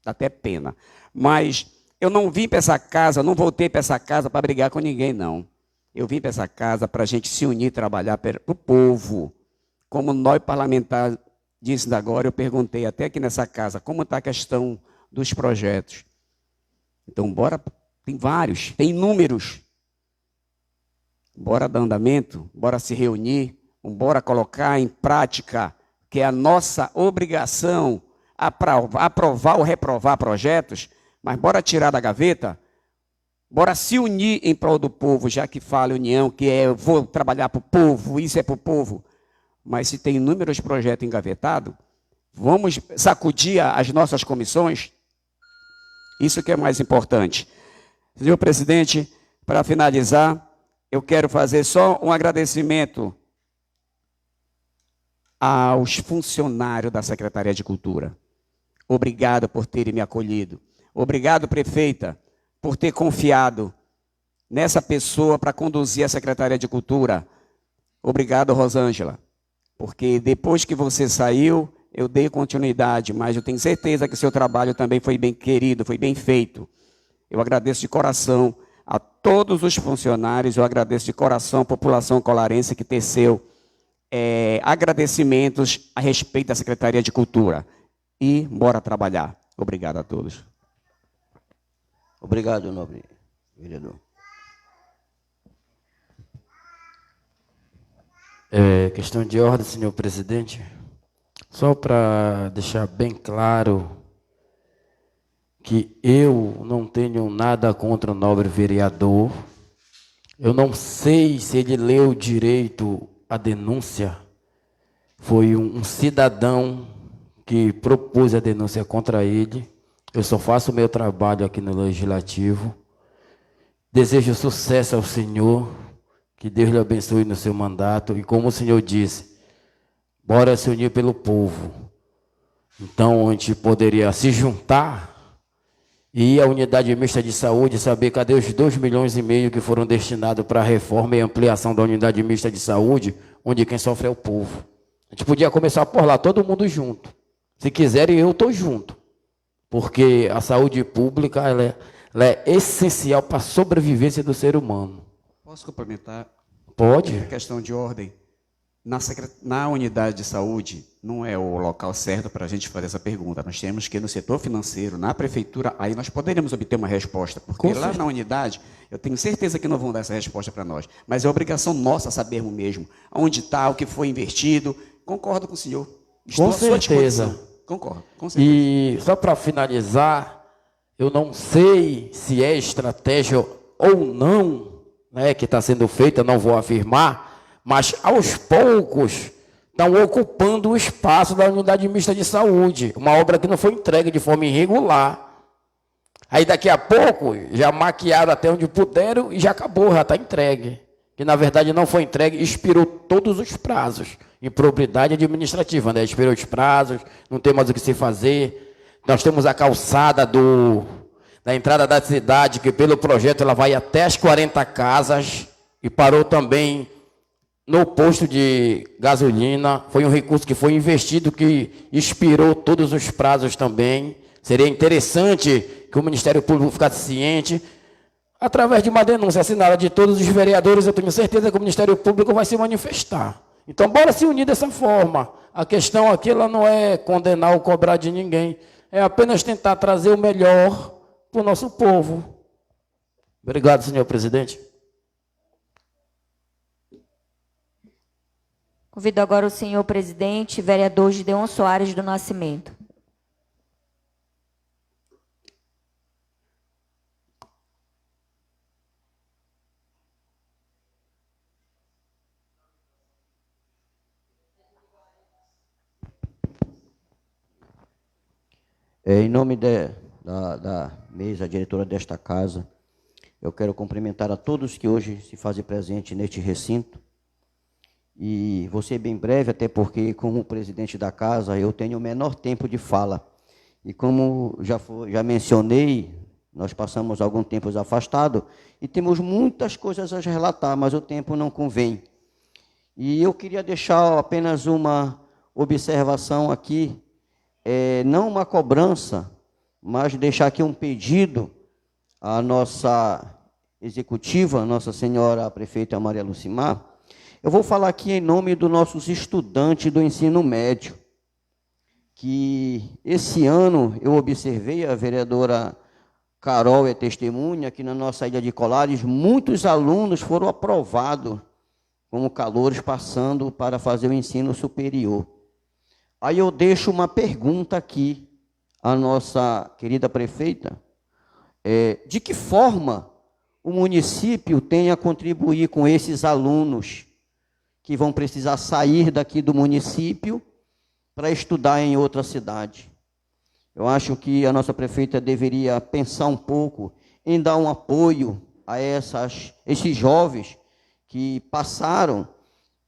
dá até pena. Mas eu não vim para essa casa, não voltei para essa casa para brigar com ninguém, não. Eu vim para essa casa para a gente se unir e trabalhar para o povo. Como nós parlamentares disse agora, eu perguntei até aqui nessa casa, como está a questão dos projetos. Então, bora, tem vários, tem inúmeros. Bora dar andamento, bora se reunir, bora colocar em prática, que é a nossa obrigação, aprovar ou reprovar projetos, mas bora tirar da gaveta, bora se unir em prol do povo, já que fala união, que é eu vou trabalhar para o povo, isso é para o povo. Mas se tem inúmeros projetos engavetados, vamos sacudir as nossas comissões? Isso que é mais importante. Senhor presidente, para finalizar, eu quero fazer só um agradecimento aos funcionários da Secretaria de Cultura. Obrigado por terem me acolhido. Obrigado, prefeita, por ter confiado nessa pessoa para conduzir a Secretaria de Cultura. Obrigado, Rosângela, porque depois que você saiu, eu dei continuidade, mas eu tenho certeza que o seu trabalho também foi bem querido, foi bem feito. Eu agradeço de coração a todos os funcionários, eu agradeço de coração a população colarense que teceu agradecimentos a respeito da Secretaria de Cultura. E bora trabalhar. Obrigado a todos. Obrigado, nobre vereador. Questão de ordem, senhor presidente. Só para deixar bem claro que eu não tenho nada contra o nobre vereador. Eu não sei se ele leu direito a denúncia. Foi um cidadão que propôs a denúncia contra ele. Eu só faço o meu trabalho aqui no Legislativo. Desejo sucesso ao senhor, que Deus lhe abençoe no seu mandato. E como o senhor disse, bora se unir pelo povo. Então, a gente poderia se juntar e a unidade mista de saúde, saber cadê os 2,5 milhões que foram destinados para a reforma e ampliação da unidade mista de saúde, onde quem sofre é o povo. A gente podia começar por lá, todo mundo junto. Se quiserem, eu estou junto. Porque a saúde pública ela é essencial para a sobrevivência do ser humano. Posso complementar? Pode. Questão de ordem. Na unidade de saúde, não é o local certo para a gente fazer essa pergunta. Nós temos que ir no setor financeiro, na prefeitura, aí nós poderíamos obter uma resposta. Porque lá na unidade, eu tenho certeza que não vão dar essa resposta para nós. Mas é obrigação nossa sabermos mesmo onde está, o que foi investido. Concordo com o senhor. Estou Com certeza. Concordo, com certeza. E só para finalizar, eu não sei se é estratégia ou não, né, que está sendo feita, não vou afirmar, mas aos poucos estão ocupando o espaço da unidade mista de saúde, uma obra que não foi entregue de forma irregular. Aí daqui a pouco já maquiaram até onde puderam e já acabou, já está entregue. Que na verdade não foi entregue, expirou todos os prazos. Improbidade administrativa, né? Expirou os prazos, não tem mais o que se fazer. Nós temos a calçada da entrada da cidade, que pelo projeto ela vai até as 40 casas, e parou também no posto de gasolina. Foi um recurso que foi investido, que expirou todos os prazos também. Seria interessante que o Ministério Público ficasse ciente. Através de uma denúncia assinada de todos os vereadores, eu tenho certeza que o Ministério Público vai se manifestar. Então, bora se unir dessa forma. A questão aqui ela não é condenar ou cobrar de ninguém. é apenas tentar trazer o melhor para o nosso povo. Obrigado, senhor presidente. Convido agora o senhor presidente, vereador Gideon Soares do Nascimento. Em nome da mesa diretora desta casa, eu quero cumprimentar a todos que hoje se fazem presente neste recinto. E vou ser bem breve, até porque, como presidente da casa, eu tenho o menor tempo de fala. E como já mencionei, nós passamos algum tempo afastados e temos muitas coisas a relatar, mas o tempo não convém. E eu queria deixar apenas uma observação aqui, não uma cobrança, mas deixar aqui um pedido à nossa executiva, Nossa Senhora a Prefeita Maria Lucimar. Eu vou falar aqui em nome dos nossos estudantes do ensino médio, que esse ano eu observei, a vereadora Carol é testemunha, que na nossa ilha de Colares, muitos alunos foram aprovados como calouros passando para fazer o ensino superior. Aí eu deixo uma pergunta aqui à nossa querida prefeita, de que forma o município tem a contribuir com esses alunos que vão precisar sair daqui do município para estudar em outra cidade? Eu acho que a nossa prefeita deveria pensar um pouco em dar um apoio a esses jovens que passaram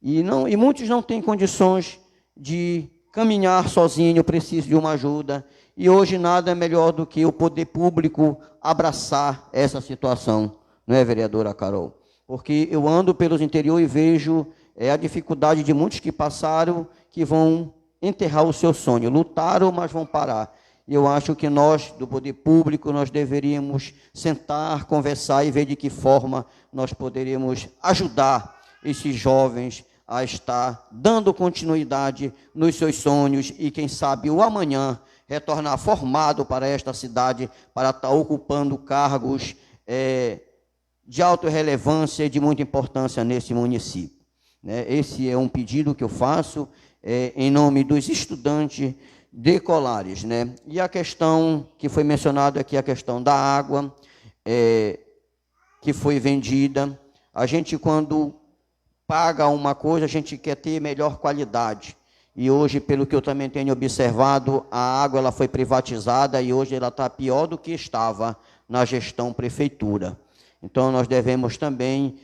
e muitos não têm condições de caminhar sozinho, precisam de uma ajuda. E hoje nada é melhor do que o poder público abraçar essa situação, não é, vereadora Carol? Porque eu ando pelos interiores e vejo a dificuldade de muitos que passaram, que vão enterrar o seu sonho, lutaram, mas vão parar. E eu acho que nós, do poder público, nós deveríamos sentar, conversar e ver de que forma nós poderíamos ajudar esses jovens a estar dando continuidade nos seus sonhos e, quem sabe, o amanhã retornar formado para esta cidade, para estar ocupando cargos de alta relevância e de muita importância nesse município. Esse é um pedido que eu faço em nome dos estudantes de Colares. E a questão que foi mencionada aqui, a questão da água, que foi vendida. A gente, quando paga uma coisa, a gente quer ter melhor qualidade. E hoje, pelo que eu também tenho observado, a água ela foi privatizada e hoje ela está pior do que estava na gestão prefeitura. Então, nós devemos também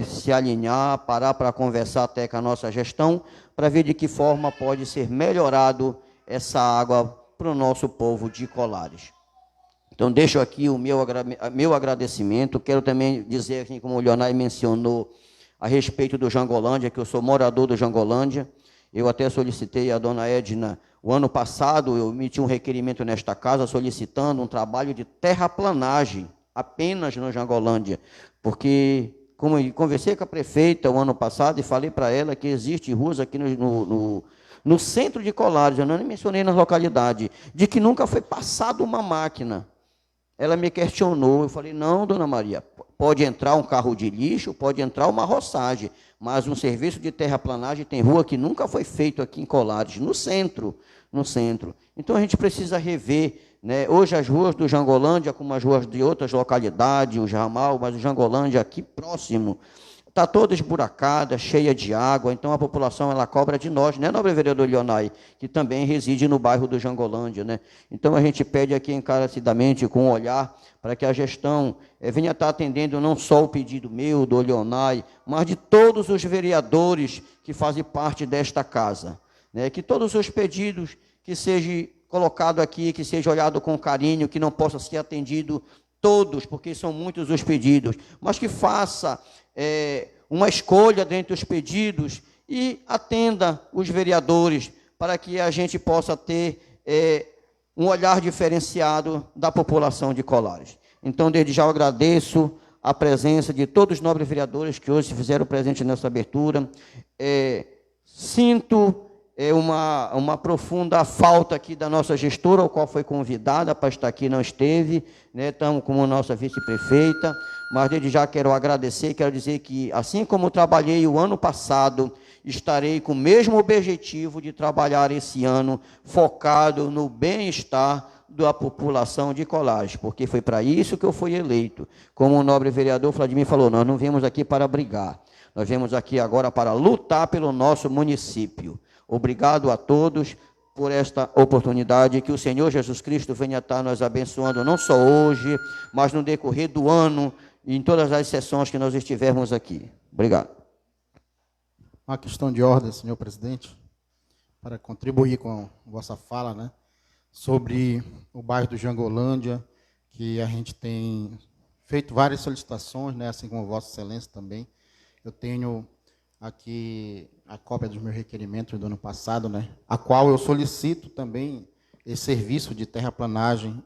se alinhar, parar para conversar até com a nossa gestão, para ver de que forma pode ser melhorado essa água para o nosso povo de Colares. Então, deixo aqui o meu agradecimento. Quero também dizer, assim, como o Leonai mencionou, a respeito do Jangolândia, que eu sou morador do Jangolândia. Eu até solicitei a dona Edna, o ano passado, eu emiti um requerimento nesta casa solicitando um trabalho de terraplanagem, apenas no Jangolândia, porque, como eu conversei com a prefeita o ano passado e falei para ela que existem ruas aqui no centro de Colares, eu não mencionei na localidade, de que nunca foi passada uma máquina. Ela me questionou, eu falei, não, dona Maria, pode entrar um carro de lixo, pode entrar uma roçagem, mas um serviço de terraplanagem tem rua que nunca foi feito aqui em Colares, no centro. Então, a gente precisa rever, hoje as ruas do Jangolândia, como as ruas de outras localidades, o ramal, mas o Jangolândia aqui próximo, está toda esburacada, cheia de água, então a população ela cobra de nós, nobre vereador Leonai, que também reside no bairro do Jangolândia. Então a gente pede aqui encarecidamente, com um olhar, para que a gestão venha estar atendendo não só o pedido meu, do Leonai, mas de todos os vereadores que fazem parte desta casa. Que todos os pedidos que sejam colocados aqui, que seja olhado com carinho, que não possa ser atendido todos, porque são muitos os pedidos, mas que faça uma escolha dentre os pedidos e atenda os vereadores para que a gente possa ter um olhar diferenciado da população de Colares. Então, desde já eu agradeço a presença de todos os nobres vereadores que hoje se fizeram presente nessa abertura. Sinto é uma profunda falta aqui da nossa gestora, a qual foi convidada para estar aqui, não esteve, né? Estamos como nossa vice-prefeita, mas desde já quero agradecer, quero dizer que, assim como trabalhei o ano passado, estarei com o mesmo objetivo de trabalhar esse ano, focado no bem-estar da população de Colares, porque foi para isso que eu fui eleito. Como o nobre vereador Vladimir falou, nós não viemos aqui para brigar, nós viemos aqui agora para lutar pelo nosso município. Obrigado a todos por esta oportunidade, que o Senhor Jesus Cristo venha estar nos abençoando, não só hoje, mas no decorrer do ano, em todas as sessões que nós estivermos aqui. Obrigado. Uma questão de ordem, senhor presidente, para contribuir com a vossa fala, né, sobre o bairro do Jangolândia, que a gente tem feito várias solicitações, né, assim como Vossa Excelência também. Eu tenho aqui a cópia dos meus requerimentos do ano passado, né, a qual eu solicito também esse serviço de terraplanagem,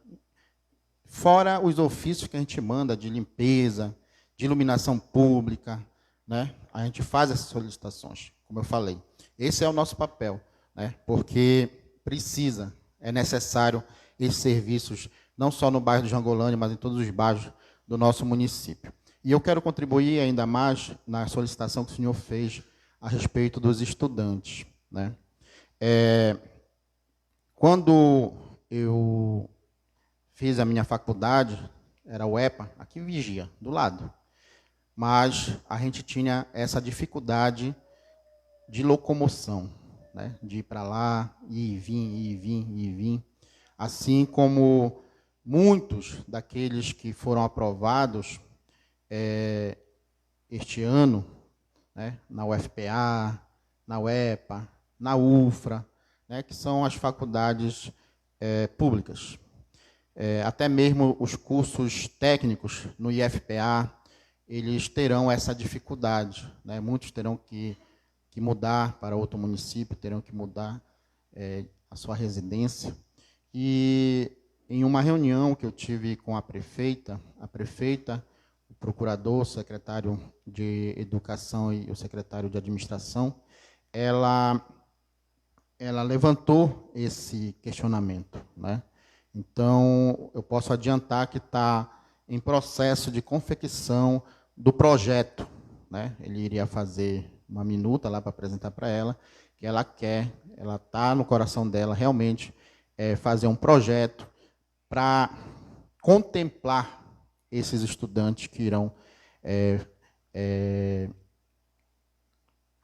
fora os ofícios que a gente manda de limpeza, de iluminação pública, né, a gente faz essas solicitações, como eu falei. Esse é o nosso papel, né, porque é necessário esses serviços, não só no bairro do Jangolândia, mas em todos os bairros do nosso município. E eu quero contribuir ainda mais na solicitação que o senhor fez a respeito dos estudantes, né? Quando eu fiz a minha faculdade, era o EPA, aqui em Vigia, do lado. Mas a gente tinha essa dificuldade de locomoção, né? De ir para lá, ir e vir. Assim como muitos daqueles que foram aprovados este ano, né, na UFPA, na UEPA, na UFRA, né, que são as faculdades públicas. Até mesmo os cursos técnicos no IFPA, eles terão essa dificuldade, né? Muitos terão que mudar para outro município, terão que mudar a sua residência. E em uma reunião que eu tive com a prefeita, o procurador, o secretário de Educação e o secretário de Administração, ela levantou esse questionamento, né? Então, eu posso adiantar que está em processo de confecção do projeto, né? Ele iria fazer uma minuta lá para apresentar para ela, que ela está no coração dela realmente fazer um projeto para contemplar esses estudantes que irão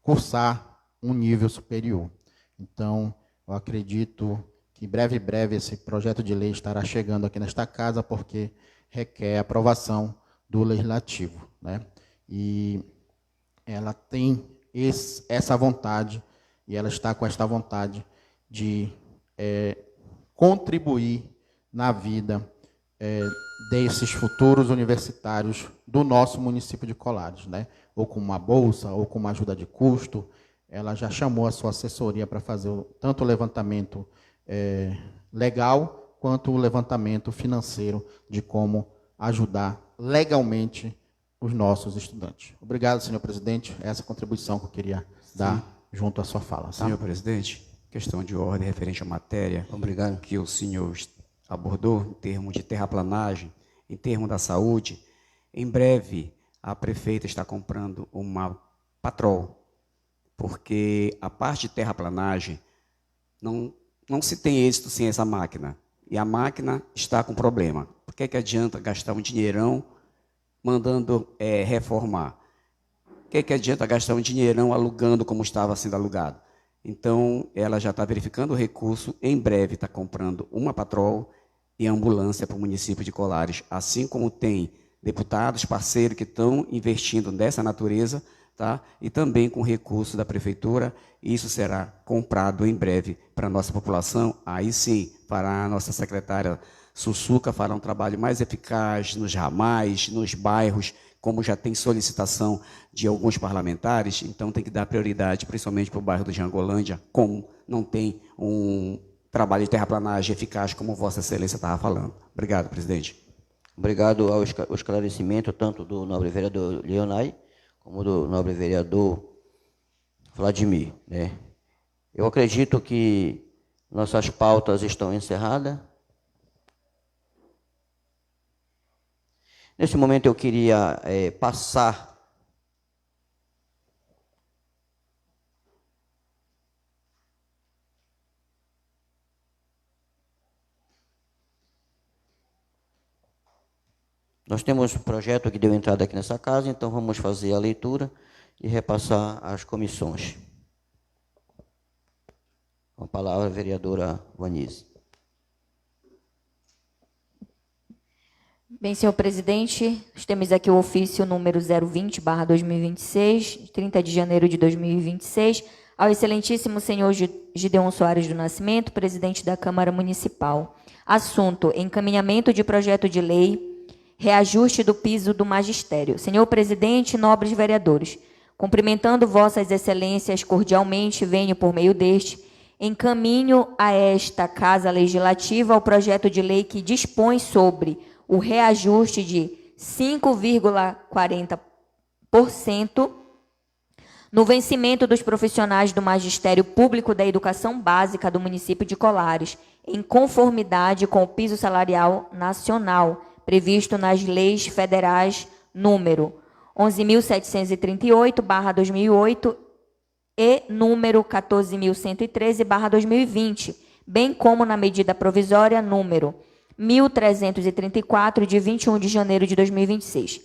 cursar um nível superior. Então, eu acredito que breve esse projeto de lei estará chegando aqui nesta casa, porque requer aprovação do Legislativo, né? E ela tem essa vontade, e ela está com esta vontade de contribuir na vida desses futuros universitários do nosso município de Colares, né? Ou com uma bolsa, ou com uma ajuda de custo. Ela já chamou a sua assessoria para fazer tanto o levantamento legal, quanto o levantamento financeiro de como ajudar legalmente os nossos estudantes. Obrigado, senhor presidente. Essa contribuição que eu queria dar junto à sua fala. Tá? Senhor presidente, questão de ordem referente à matéria. Obrigado. Que o senhor abordou em termos de terraplanagem, em termos da saúde. Em breve, a prefeita está comprando uma Patrol, porque a parte de terraplanagem não se tem êxito sem essa máquina. E a máquina está com problema. Por que adianta gastar um dinheirão mandando reformar? Por que adianta gastar um dinheirão alugando como estava sendo alugado? Então, ela já está verificando o recurso, em breve está comprando uma Patrol e ambulância para o município de Colares, assim como tem deputados, parceiros que estão investindo nessa natureza, tá? E também com recurso da prefeitura, isso será comprado em breve para a nossa população. Aí sim, para a nossa secretária Sussuca fará um trabalho mais eficaz nos ramais, nos bairros, como já tem solicitação de alguns parlamentares, então tem que dar prioridade, principalmente para o bairro do Jangolândia, como não tem um trabalho de terraplanagem eficaz, como Vossa Excelência estava falando. Obrigado, presidente. Obrigado ao esclarecimento, tanto do nobre vereador Leonai, como do nobre vereador Vladimir, né? Eu acredito que nossas pautas estão encerradas. Nesse momento eu queria passar Nós temos um projeto que deu entrada aqui nessa casa, então vamos fazer a leitura e repassar às comissões. Com a palavra, a vereadora Vanise. Bem, senhor presidente, nós temos aqui o ofício número 020/2026, de 30 de janeiro de 2026, ao excelentíssimo senhor Gideon Soares do Nascimento, presidente da Câmara Municipal. Assunto: encaminhamento de projeto de lei, reajuste do piso do magistério. Senhor presidente, nobres vereadores, cumprimentando vossas excelências cordialmente, venho por meio deste, encaminho a esta Casa Legislativa o projeto de lei que dispõe sobre o reajuste de 5,40% no vencimento dos profissionais do Magistério Público da Educação Básica do município de Colares, em conformidade com o piso salarial nacional, previsto nas leis federais número 11.738/2008 e número 14.113/2020, bem como na medida provisória número 1.334, de 21 de janeiro de 2026.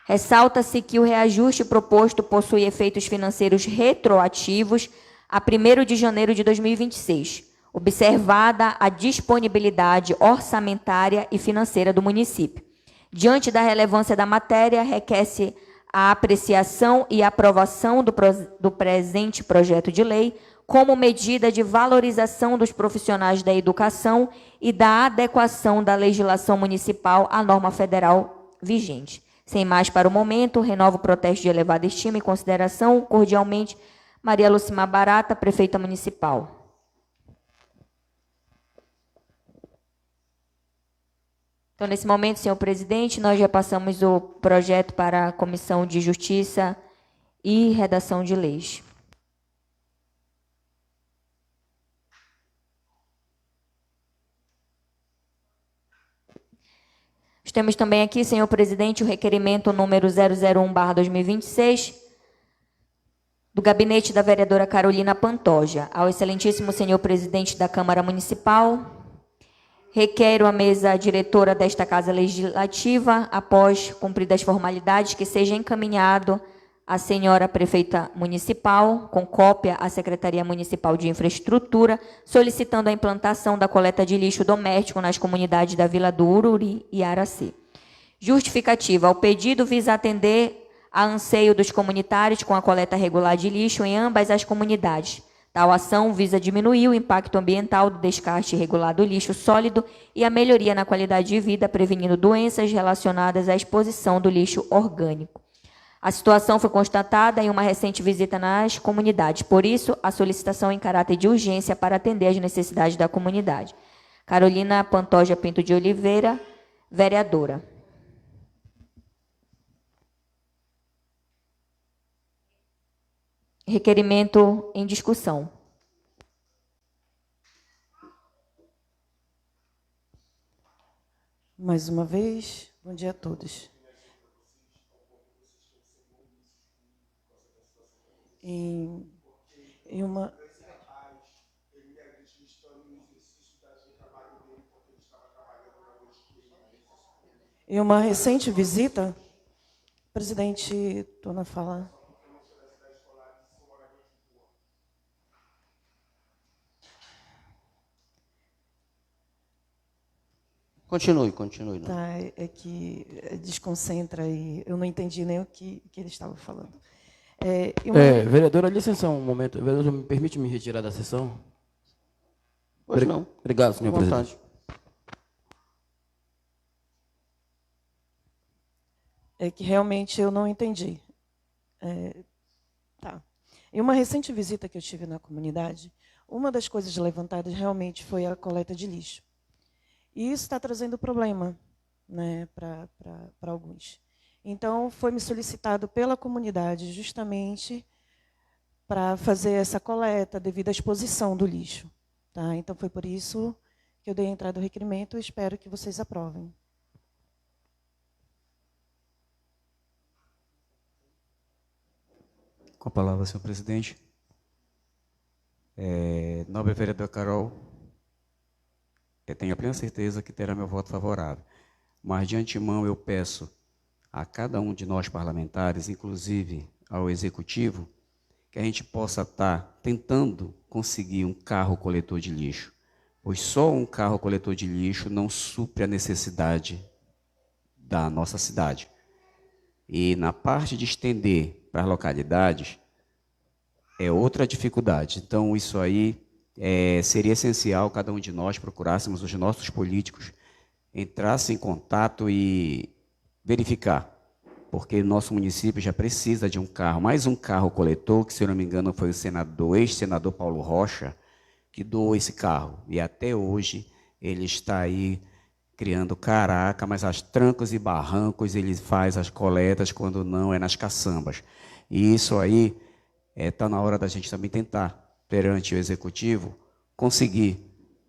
Ressalta-se que o reajuste proposto possui efeitos financeiros retroativos a 1º de janeiro de 2026, observada a disponibilidade orçamentária e financeira do município. Diante da relevância da matéria, requer-se a apreciação e aprovação do presente projeto de lei como medida de valorização dos profissionais da educação e da adequação da legislação municipal à norma federal vigente. Sem mais para o momento, renovo o protesto de elevada estima e consideração. Cordialmente, Maria Lucimar Barata, prefeita municipal. Então, nesse momento, senhor presidente, nós já passamos o projeto para a Comissão de Justiça e Redação de Leis. Nós temos também aqui, senhor presidente, o requerimento número 001/2026, do gabinete da vereadora Carolina Pantoja. Ao excelentíssimo senhor presidente da Câmara Municipal, requero à mesa diretora desta Casa Legislativa, após cumpridas as formalidades, que seja encaminhado à senhora prefeita municipal, com cópia à Secretaria Municipal de Infraestrutura, solicitando a implantação da coleta de lixo doméstico nas comunidades da Vila do Ururi e Araci. Justificativa: o pedido visa atender a anseio dos comunitários com a coleta regular de lixo em ambas as comunidades. Tal ação visa diminuir o impacto ambiental do descarte irregular do lixo sólido e a melhoria na qualidade de vida, prevenindo doenças relacionadas à exposição do lixo orgânico. A situação foi constatada em uma recente visita nas comunidades. Por isso, a solicitação em caráter de urgência para atender às necessidades da comunidade. Carolina Pantoja Pinto de Oliveira, vereadora. Requerimento em discussão. Mais uma vez, bom dia a todos. Em uma recente visita, presidente, estou na fala. Continue. Tá, é que desconcentra e eu não entendi nem o que ele estava falando. Vereadora, licença um momento. Vereadora, me permite me retirar da sessão? Pois não. Obrigado, senhor presidente. É que realmente eu não entendi. Tá. Em uma recente visita que eu tive na comunidade, uma das coisas levantadas realmente foi a coleta de lixo. E isso está trazendo problema, né, para alguns. Então, foi-me solicitado pela comunidade justamente para fazer essa coleta devido à exposição do lixo. Tá? Então, foi por isso que eu dei a entrada do requerimento e espero que vocês aprovem. Com a palavra, senhor presidente. Nobre vereador Carol, eu tenho a plena certeza que terá meu voto favorável. Mas, de antemão, eu peço a cada um de nós parlamentares, inclusive ao Executivo, que a gente possa estar tentando conseguir um carro coletor de lixo, pois só um carro coletor de lixo não supre a necessidade da nossa cidade. E na parte de estender para as localidades, é outra dificuldade. Então, isso aí seria essencial cada um de nós procurássemos os nossos políticos, entrassem em contato e verificar, porque nosso município já precisa de um carro, mais um carro coletor, que, se eu não me engano, foi o ex-senador Paulo Rocha, que doou esse carro. E até hoje ele está aí criando caraca, mas aos trancos e barrancos ele faz as coletas, quando não é nas caçambas. E isso aí está na hora da gente também tentar, perante o Executivo, conseguir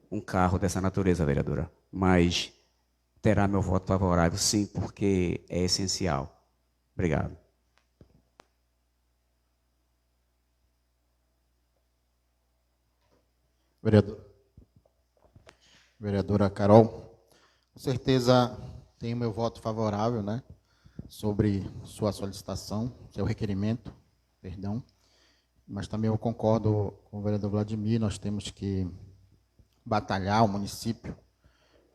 um carro dessa natureza, vereadora. Mas terá meu voto favorável, sim, porque é essencial. Obrigado. Vereadora Carol, com certeza tenho meu voto favorável, né, sobre sua solicitação, seu requerimento, perdão, mas também eu concordo com o vereador Vladimir, nós temos que batalhar o município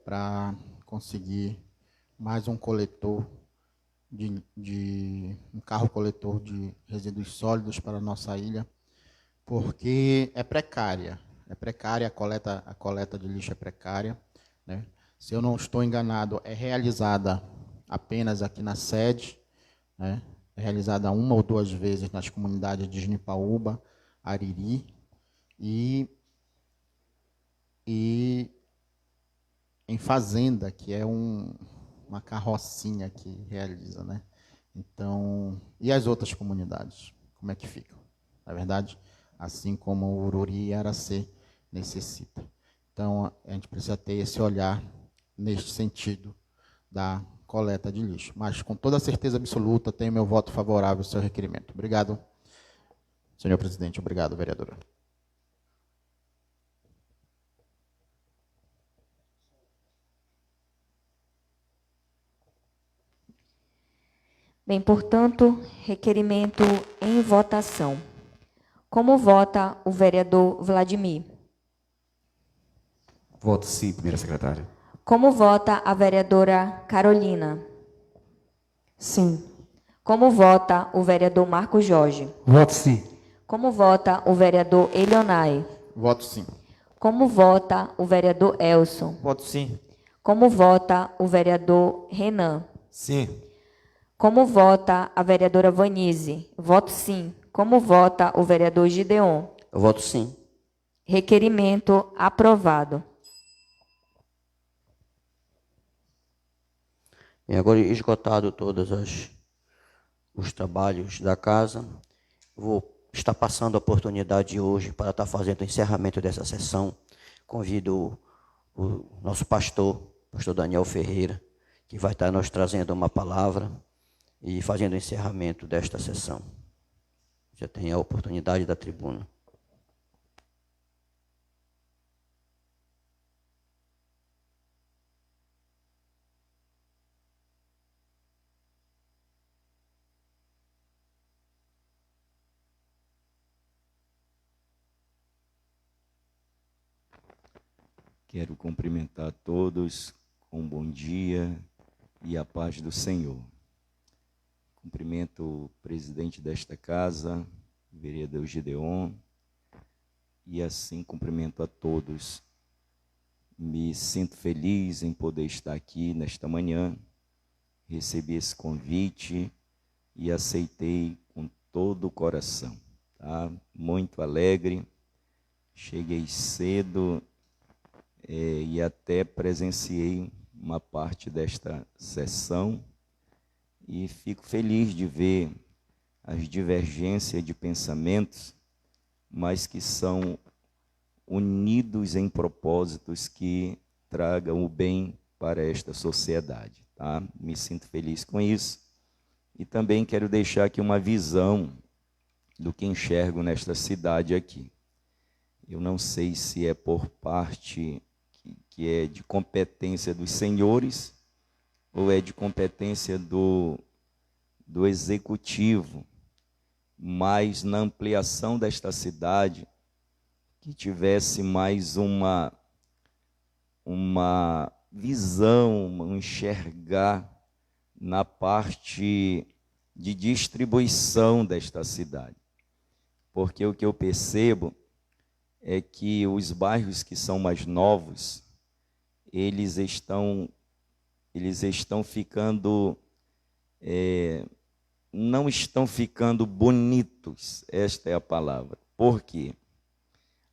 para conseguir mais um coletor um carro coletor de resíduos sólidos para a nossa ilha, porque é precária a coleta de lixo é precária, né? Se eu não estou enganado, é realizada apenas aqui na sede, né? É realizada 1 ou 2 vezes nas comunidades de Jenipaúba, Ariri e em Fazenda, que é uma carrocinha que realiza, né? Então, e as outras comunidades, como é que ficam? Na verdade, assim como o Ururi e Aracê necessita. Então, a gente precisa ter esse olhar neste sentido da coleta de lixo. Mas, com toda certeza absoluta, tenho meu voto favorável ao seu requerimento. Obrigado, senhor presidente. Obrigado, vereadora. Bem, portanto, requerimento em votação. Como vota o vereador Vladimir? Voto sim, primeira secretária. Como vota a vereadora Carolina? Sim. Como vota o vereador Marco Jorge? Voto sim. Como vota o vereador Elionai? Voto sim. Como vota o vereador Elson? Voto sim. Como vota o vereador Renan? Sim. Como vota a vereadora Vanise? Voto sim. Como vota o vereador Gideon? Eu voto sim. Requerimento aprovado. E agora, esgotado todos os trabalhos da casa, vou estar passando a oportunidade hoje para estar fazendo o encerramento dessa sessão. Convido o nosso pastor Daniel Ferreira, que vai estar nos trazendo uma palavra e fazendo o encerramento desta sessão. Já tem a oportunidade da tribuna. Quero cumprimentar a todos com um bom dia e a paz do Senhor. Cumprimento o presidente desta casa, o vereador Gideon, e assim cumprimento a todos. Me sinto feliz em poder estar aqui nesta manhã, recebi esse convite e aceitei com todo o coração. Tá? Muito alegre, cheguei cedo, e até presenciei uma parte desta sessão e fico feliz de ver as divergências de pensamentos mas que são unidos em propósitos que tragam o bem para esta sociedade. Tá? Me sinto feliz com isso. E também quero deixar aqui uma visão do que enxergo nesta cidade aqui. Eu não sei se é por parte que é de competência dos senhores ou é de competência do executivo, mas na ampliação desta cidade, que tivesse mais uma visão, um enxergar na parte de distribuição desta cidade. Porque o que eu percebo é que os bairros que são mais novos, eles estão ficando, não estão ficando bonitos, esta é a palavra. Por quê?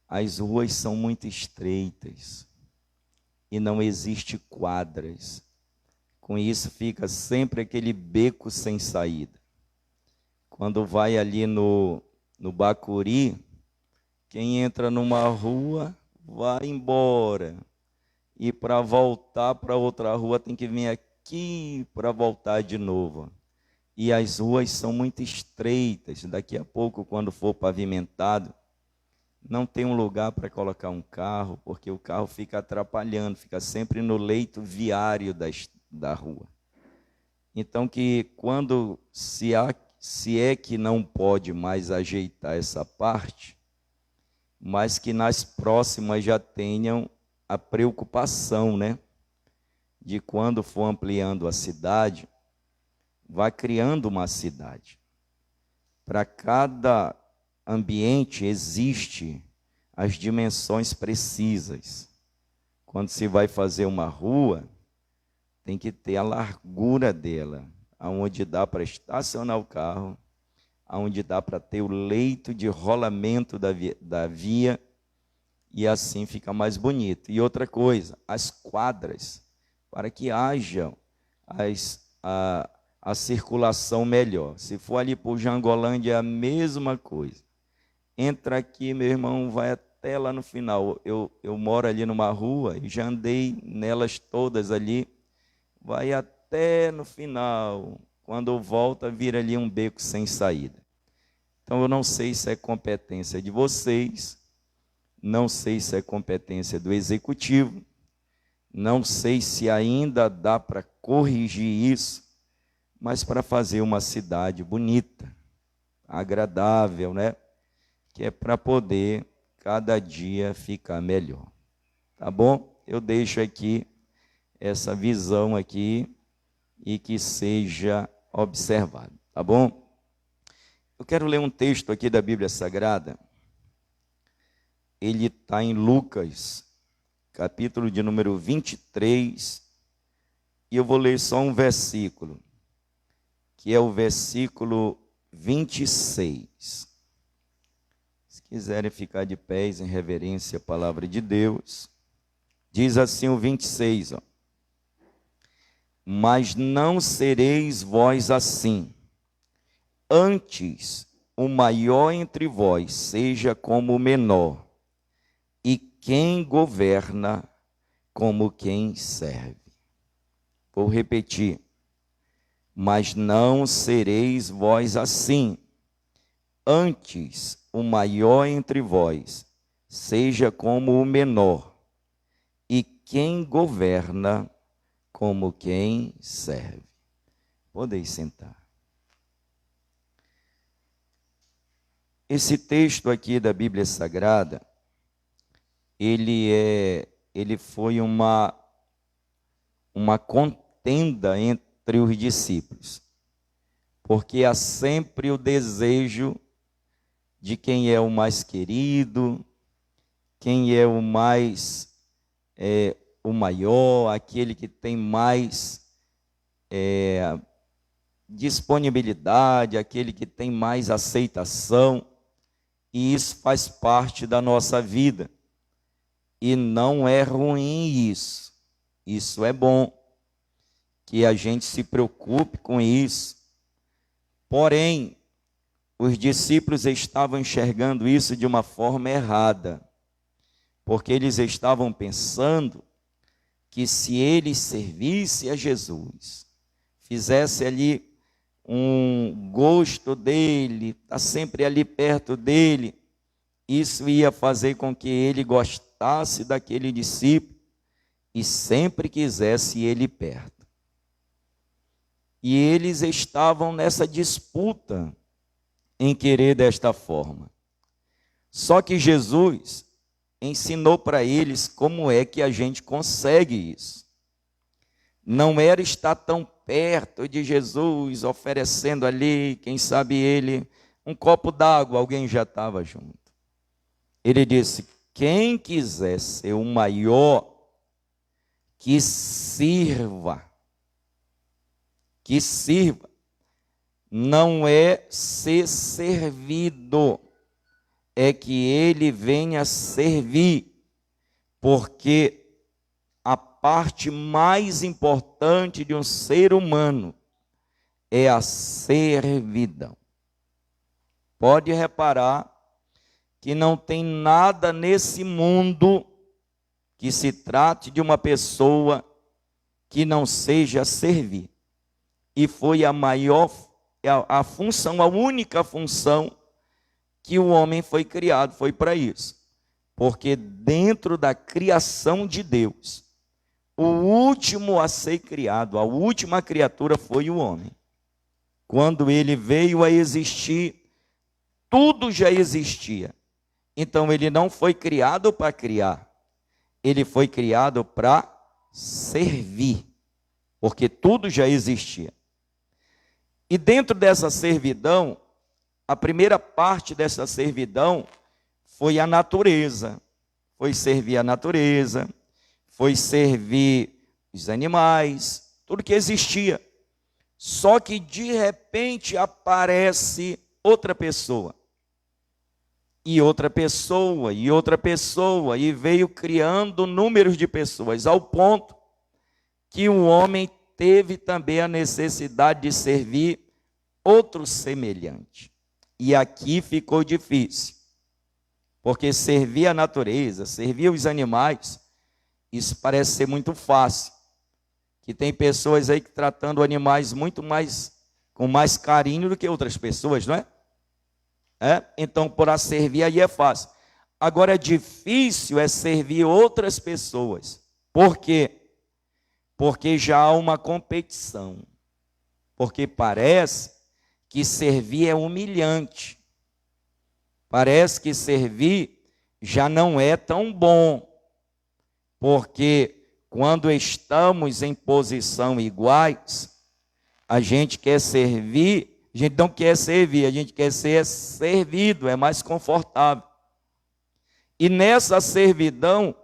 As ruas são muito estreitas e não existe quadras. Com isso fica sempre aquele beco sem saída. Quando vai ali no Bacuri, quem entra numa rua vai embora. E para voltar para outra rua tem que vir aqui para voltar de novo. E as ruas são muito estreitas. Daqui a pouco, quando for pavimentado, não tem um lugar para colocar um carro, porque o carro fica atrapalhando, fica sempre no leito viário da rua. Então, que quando se é que não pode mais ajeitar essa parte, mas que nas próximas já tenham a preocupação, né, de quando for ampliando a cidade, vá criando uma cidade. Para cada ambiente existe as dimensões precisas. Quando se vai fazer uma rua, tem que ter a largura dela, aonde dá para estacionar o carro, aonde dá para ter o leito de rolamento da via, e assim fica mais bonito. E outra coisa, as quadras, para que haja a circulação melhor. Se for ali por Jangolândia, é a mesma coisa. Entra aqui, meu irmão, vai até lá no final. Eu moro ali numa rua e já andei nelas todas ali, vai até no final. Quando volta, vira ali um beco sem saída. Então, eu não sei se é competência de vocês, não sei se é competência do executivo, não sei se ainda dá para corrigir isso, mas para fazer uma cidade bonita, agradável, né? Que é para poder cada dia ficar melhor. Tá bom? Eu deixo aqui essa visão aqui e que seja observado. Tá bom? Eu quero ler um texto aqui da Bíblia Sagrada. Ele está em Lucas, capítulo de número 23, e eu vou ler só um versículo, que é o versículo 26. Se quiserem ficar de pés em reverência à palavra de Deus, diz assim o 26, ó. Mas não sereis vós assim, antes o maior entre vós seja como o menor, e quem governa como quem serve. Vou repetir. Mas não sereis vós assim, antes o maior entre vós seja como o menor, e quem governa como quem serve. Podeis sentar. Esse texto aqui da Bíblia Sagrada, ele foi uma contenda entre os discípulos, porque há sempre o desejo de quem é o mais querido, quem é o mais, o maior, aquele que tem mais disponibilidade, aquele que tem mais aceitação, e isso faz parte da nossa vida. E não é ruim isso. Isso é bom, que a gente se preocupe com isso. Porém, os discípulos estavam enxergando isso de uma forma errada, porque eles estavam pensando que se eles servissem a Jesus, fizesse ali um gosto dele, está sempre ali perto dele, isso ia fazer com que ele gostasse daquele discípulo e sempre quisesse ele perto. E eles estavam nessa disputa em querer desta forma. Só que Jesus ensinou para eles como é que a gente consegue isso. Não era estar tão perto de Jesus, oferecendo ali, quem sabe ele, um copo d'água, alguém já estava junto. Ele disse: quem quiser ser o maior, que sirva. Que sirva. Não é ser servido, é que ele venha servir, porque a parte mais importante de um ser humano é a servidão. Pode reparar que não tem nada nesse mundo que se trate de uma pessoa que não seja servir. E foi a maior, a função, a única função que o homem foi criado, foi para isso. Porque dentro da criação de Deus, o último a ser criado, a última criatura foi o homem. Quando ele veio a existir, tudo já existia. Então ele não foi criado para criar, ele foi criado para servir, porque tudo já existia. E dentro dessa servidão, a primeira parte dessa servidão foi a natureza. Foi servir a natureza, foi servir os animais, tudo que existia. Só que de repente aparece outra pessoa. E outra pessoa, e outra pessoa, e veio criando números de pessoas, ao ponto que o homem teve também a necessidade de servir outro semelhante. E aqui ficou difícil, porque servir a natureza, servir os animais, isso parece ser muito fácil. Que tem pessoas aí que tratando animais muito mais, com mais carinho do que outras pessoas, não é? Então, para servir aí é fácil. Agora, difícil é servir outras pessoas. Por quê? Porque já há uma competição. Porque parece que servir é humilhante. Parece que servir já não é tão bom. Porque quando estamos em posição iguais, a gente quer servir. A gente não quer servir, a gente quer ser servido, é mais confortável. E nessa servidão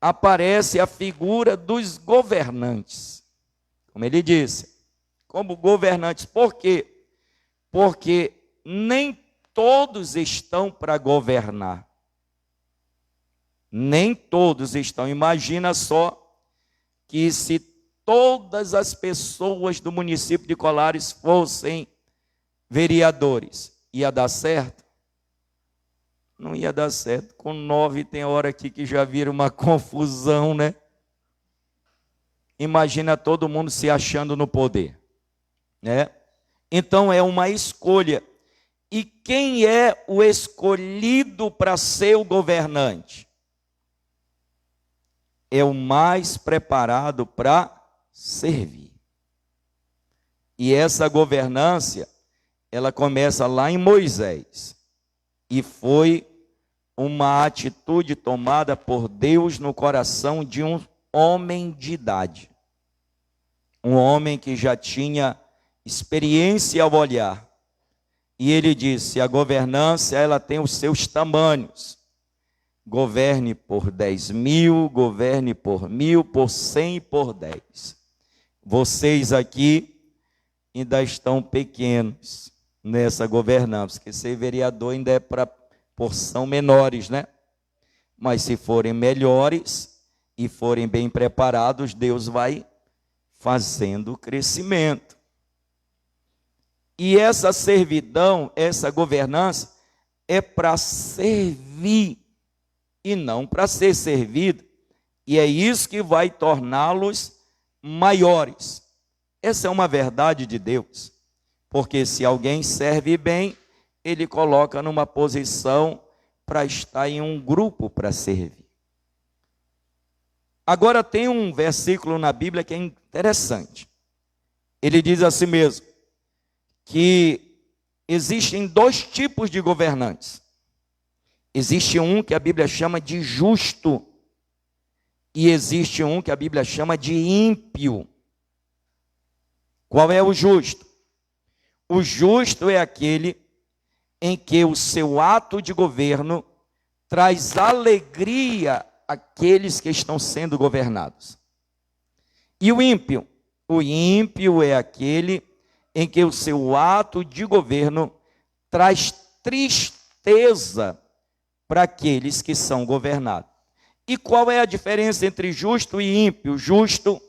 aparece a figura dos governantes. Como ele disse, como governantes. Por quê? Porque nem todos estão para governar. Nem todos estão. Imagina só que se todas as pessoas do município de Colares fossem vereadores, ia dar certo? Não ia dar certo. Com 9 tem hora aqui que já vira uma confusão, né? Imagina todo mundo se achando no poder, né? Então é uma escolha. E quem é o escolhido para ser o governante? É o mais preparado para servir. E essa governância, ela começa lá em Moisés. E foi uma atitude tomada por Deus no coração de um homem de idade. Um homem que já tinha experiência ao olhar. E ele disse: a governança, ela tem os seus tamanhos. Governe por 10.000, governe por 1.000, por 100 e por 10. Vocês aqui ainda estão pequenos nessa governança, porque ser vereador ainda é para porção menores, né? Mas se forem melhores e forem bem preparados, Deus vai fazendo o crescimento. E essa servidão, essa governança, é para servir e não para ser servido. E é isso que vai torná-los maiores. Essa é uma verdade de Deus. Porque se alguém serve bem, ele coloca numa posição para estar em um grupo para servir. Agora tem um versículo na Bíblia que é interessante. Ele diz assim mesmo, que existem dois tipos de governantes. Existe um que a Bíblia chama de justo, e existe um que a Bíblia chama de ímpio. Qual é o justo? O justo é aquele em que o seu ato de governo traz alegria àqueles que estão sendo governados. E o ímpio? O ímpio é aquele em que o seu ato de governo traz tristeza para aqueles que são governados. E qual é a diferença entre justo e ímpio? Justo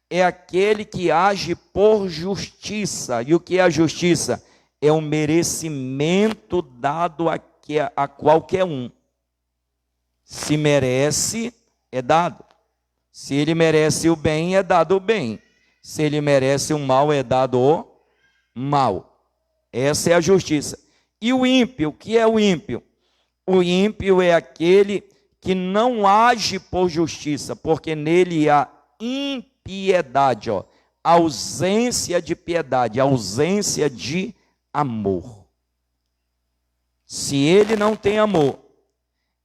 é aquele que age por justiça. E o que é a justiça? É o merecimento dado a qualquer um. Se merece, é dado. Se ele merece o bem, é dado o bem. Se ele merece o mal, é dado o mal. Essa é a justiça. E o ímpio, o que é o ímpio? O ímpio é aquele que não age por justiça, porque nele há impiedade, ausência de piedade, ausência de amor. Se ele não tem amor,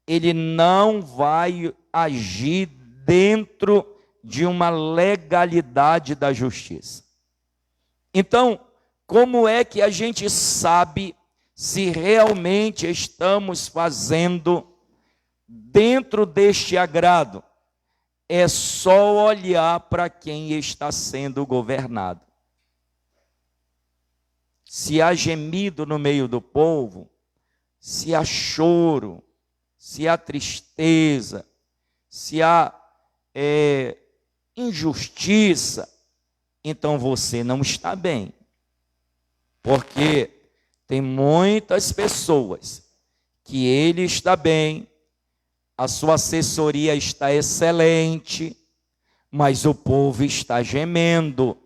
ele não vai agir dentro de uma legalidade da justiça. Então, como é que a gente sabe se realmente estamos fazendo dentro deste agrado? É só olhar para quem está sendo governado. Se há gemido no meio do povo, se há choro, se há tristeza, se há injustiça, então você não está bem. Porque tem muitas pessoas que ele está bem, a sua assessoria está excelente, mas o povo está gemendo.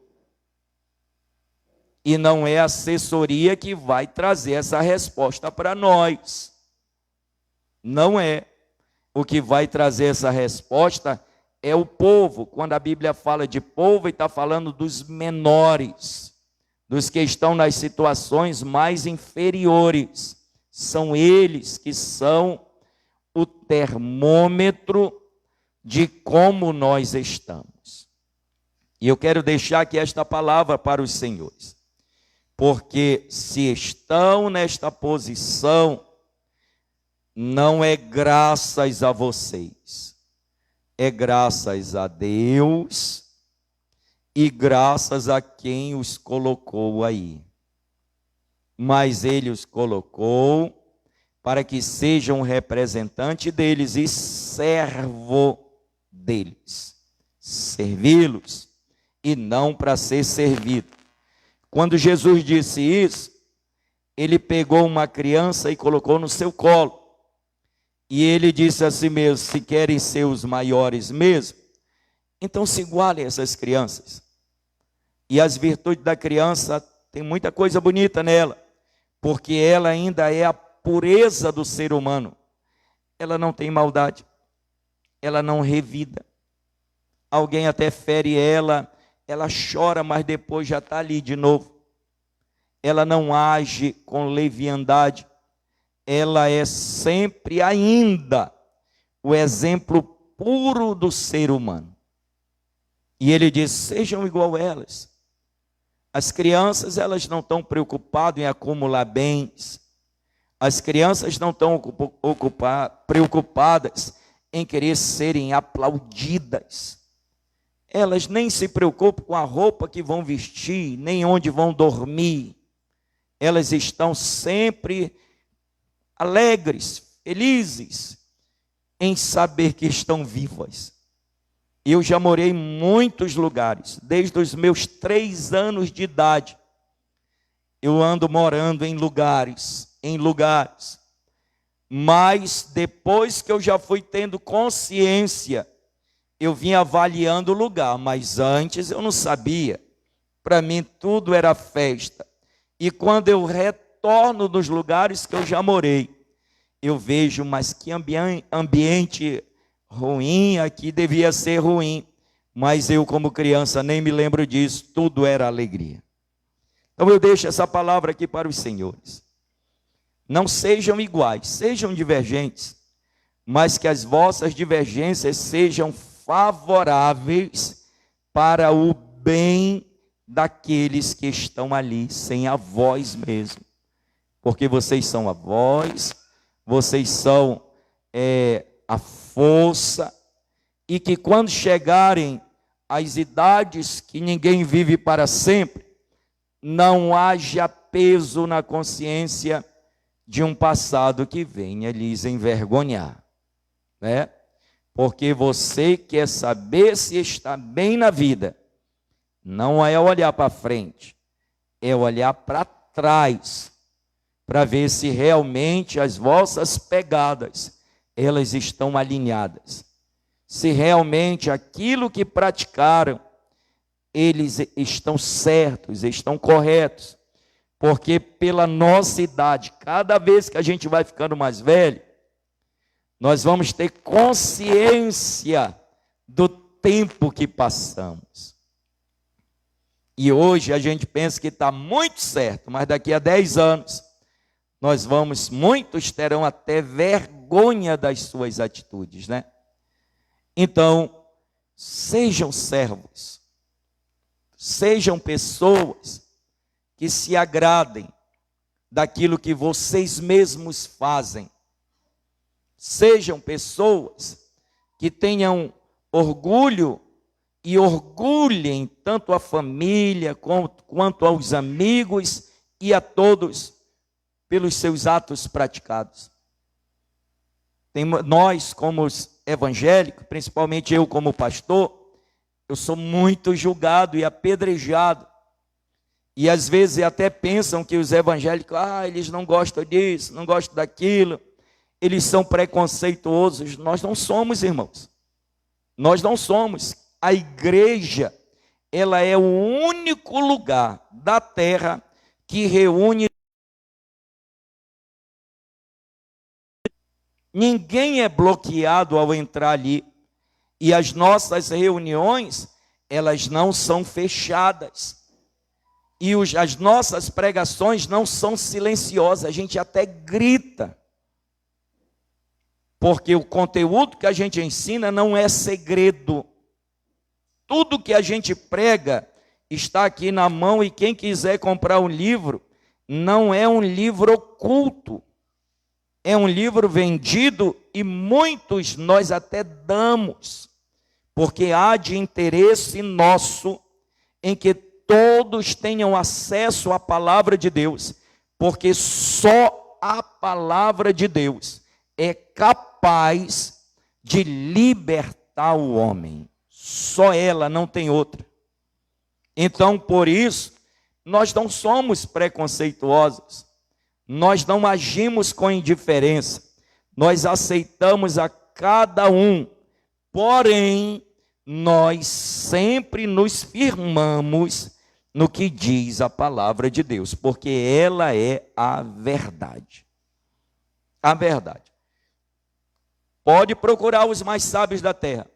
E não é a assessoria que vai trazer essa resposta para nós. Não é. O que vai trazer essa resposta é o povo. Quando a Bíblia fala de povo, ele está falando dos menores, dos que estão nas situações mais inferiores. São eles que são o termômetro de como nós estamos. E eu quero deixar aqui esta palavra para os senhores. Porque se estão nesta posição, não é graças a vocês, é graças a Deus e graças a quem os colocou aí. Mas Ele os colocou para que sejam representante deles e servo deles, servi-los e não para ser servido. Quando Jesus disse isso, Ele pegou uma criança e colocou no seu colo. E Ele disse a si mesmo, se querem ser os maiores mesmo, então se igualem a essas crianças. E as virtudes da criança, tem muita coisa bonita nela, porque ela ainda é a pureza do ser humano. Ela não tem maldade, ela não revida. Alguém até fere ela chora, mas depois já está ali de novo. Ela não age com leviandade, ela é sempre ainda o exemplo puro do ser humano. E Ele diz, sejam igual a elas. As crianças, elas não estão preocupadas em acumular bens. As crianças não estão preocupadas em querer serem aplaudidas. Elas nem se preocupam com a roupa que vão vestir, nem onde vão dormir. Elas estão sempre alegres, felizes, em saber que estão vivas. Eu já morei em muitos lugares, desde os meus 3 anos de idade. eu ando morando em lugares, mas depois que eu já fui tendo consciência, eu vim avaliando o lugar, mas antes eu não sabia. Para mim tudo era festa. E quando eu retorno dos lugares que eu já morei, eu vejo, mas que ambiente ruim, aqui devia ser ruim. Mas eu, como criança, nem me lembro disso, tudo era alegria. Então eu deixo essa palavra aqui para os senhores. Não sejam iguais, sejam divergentes, mas que as vossas divergências sejam favoráveis para o bem daqueles que estão ali, sem a voz mesmo. Porque vocês são a voz, vocês são a força, e que quando chegarem às idades que ninguém vive para sempre, não haja peso na consciência de um passado que venha lhes envergonhar, né? Porque você quer saber se está bem na vida, não é olhar para frente, é olhar para trás, para ver se realmente as vossas pegadas, elas estão alinhadas, se realmente aquilo que praticaram, eles estão certos, estão corretos. Porque pela nossa idade, cada vez que a gente vai ficando mais velho, nós vamos ter consciência do tempo que passamos. E hoje a gente pensa que está muito certo, mas daqui a 10 anos, muitos terão até vergonha das suas atitudes, né? Então, sejam servos, sejam pessoas que se agradem daquilo que vocês mesmos fazem. Sejam pessoas que tenham orgulho e orgulhem tanto a família quanto aos amigos e a todos pelos seus atos praticados. Nós, como evangélicos, principalmente eu como pastor, eu sou muito julgado e apedrejado. E às vezes até pensam que os evangélicos, eles não gostam disso, não gostam daquilo, eles são preconceituosos. Nós não somos, irmãos. Nós não somos. A igreja, ela é o único lugar da terra que reúne. Ninguém é bloqueado ao entrar ali. E as nossas reuniões, elas não são fechadas. E as nossas pregações não são silenciosas, a gente até grita. Porque o conteúdo que a gente ensina não é segredo. Tudo que a gente prega está aqui na mão, e quem quiser comprar um livro, não é um livro oculto. É um livro vendido, e muitos nós até damos, porque há de interesse nosso em que todos tenham acesso à palavra de Deus, porque só a palavra de Deus é capaz de libertar o homem. Só ela, não tem outra. Então, por isso, nós não somos preconceituosos, nós não agimos com indiferença, nós aceitamos a cada um, porém, nós sempre nos firmamos no que diz a palavra de Deus, porque ela é a verdade. A verdade. Pode procurar os mais sábios da terra,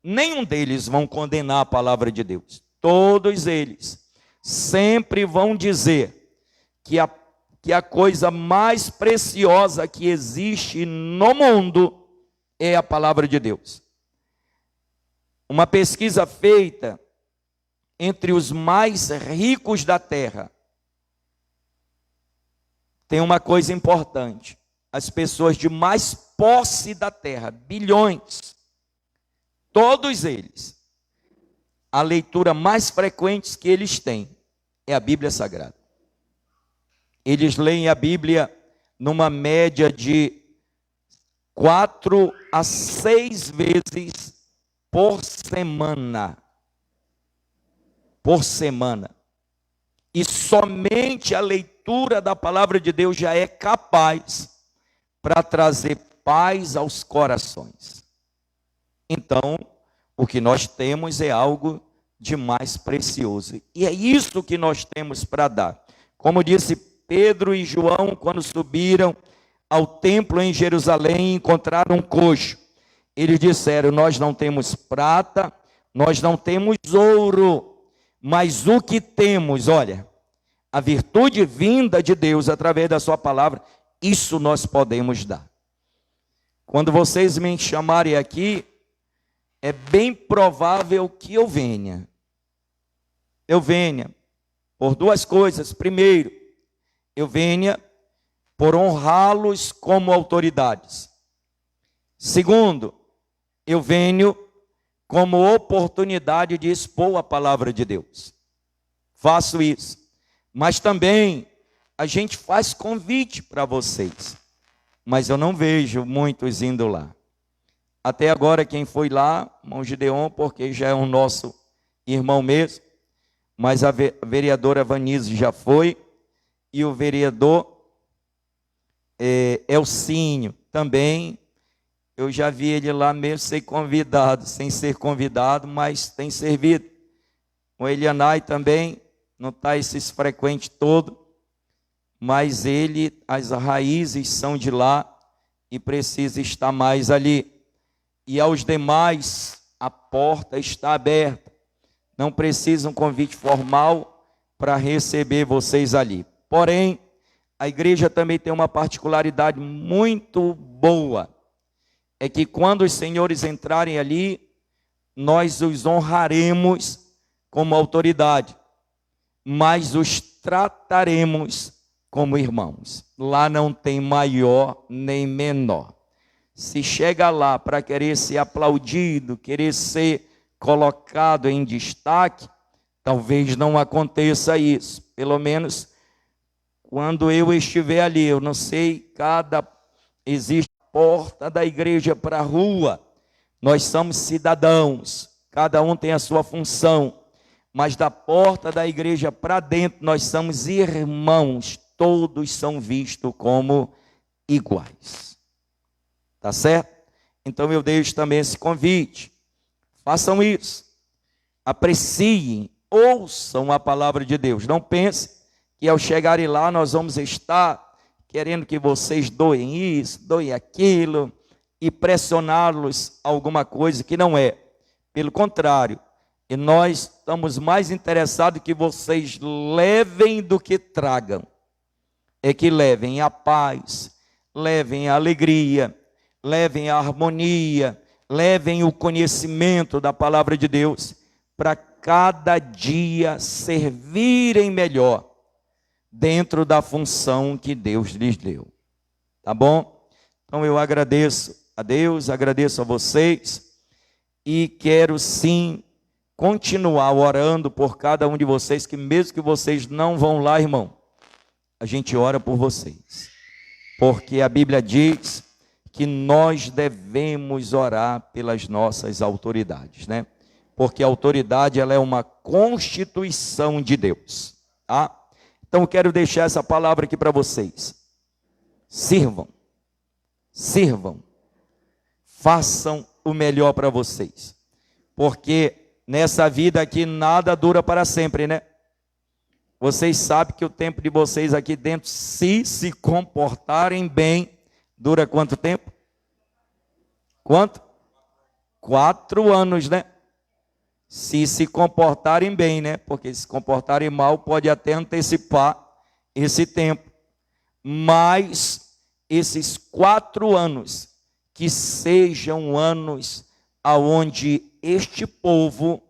nenhum deles vão condenar a palavra de Deus. Todos eles sempre vão dizer que a coisa mais preciosa que existe no mundo é a palavra de Deus. Uma pesquisa feita entre os mais ricos da terra tem uma coisa importante: as pessoas de mais posse da terra, bilhões, todos eles, a leitura mais frequente que eles têm é a Bíblia Sagrada. Eles leem a Bíblia numa média de 4 a 6 vezes por semana. Por semana. E somente a leitura da palavra de Deus já é capaz para trazer paz aos corações. Então, o que nós temos é algo de mais precioso. E é isso que nós temos para dar. Como disse Pedro e João, quando subiram ao templo em Jerusalém e encontraram um coxo, eles disseram: nós não temos prata, nós não temos ouro, mas o que temos, olha, a virtude vinda de Deus através da sua palavra, isso nós podemos dar. Quando vocês me chamarem aqui, é bem provável que eu venha. Eu venha por duas coisas. Primeiro, eu venha por honrá-los como autoridades. Segundo, eu venho como oportunidade de expor a palavra de Deus. Faço isso. Mas também a gente faz convite para vocês. Mas eu não vejo muitos indo lá. Até agora quem foi lá, irmão Gideon, porque já é o nosso irmão mesmo. Mas a vereadora Vanise já foi. E o vereador Elcinho também. Eu já vi ele lá mesmo sem ser convidado, mas tem servido. O Elianai também, não está esses frequentes todo, mas ele, as raízes são de lá e precisa estar mais ali. E aos demais, a porta está aberta. Não precisa um convite formal para receber vocês ali. Porém, a igreja também tem uma particularidade muito boa. É que quando os senhores entrarem ali, nós os honraremos como autoridade, mas os trataremos como irmãos. Lá não tem maior nem menor. Se chega lá para querer ser aplaudido, querer ser colocado em destaque, talvez não aconteça isso. Pelo menos quando eu estiver ali, eu não sei, existe porta da igreja para a rua, nós somos cidadãos, cada um tem a sua função, mas da porta da igreja para dentro, nós somos irmãos, todos são vistos como iguais. Tá certo? Então eu deixo também esse convite, façam isso, apreciem, ouçam a palavra de Deus, não pensem que ao chegarem lá nós vamos estar querendo que vocês doem isso, doem aquilo, e pressioná-los a alguma coisa que não é. Pelo contrário, e nós estamos mais interessados que vocês levem do que tragam. É que levem a paz, levem a alegria, levem a harmonia, levem o conhecimento da palavra de Deus, para cada dia servirem melhor dentro da função que Deus lhes deu. Tá bom? Então eu agradeço a Deus, agradeço a vocês e quero sim continuar orando por cada um de vocês, que mesmo que vocês não vão lá, irmão, a gente ora por vocês. Porque a Bíblia diz que nós devemos orar pelas nossas autoridades, né? Porque a autoridade, ela é uma constituição de Deus, tá? Então eu quero deixar essa palavra aqui para vocês. Sirvam, façam o melhor para vocês. Porque nessa vida aqui nada dura para sempre, né? Vocês sabem que o tempo de vocês aqui dentro, se comportarem bem, dura quanto tempo? Quanto? 4 anos, né? Se comportarem bem, né? Porque se comportarem mal, pode até antecipar esse tempo. Mas esses 4 anos, que sejam anos aonde este povo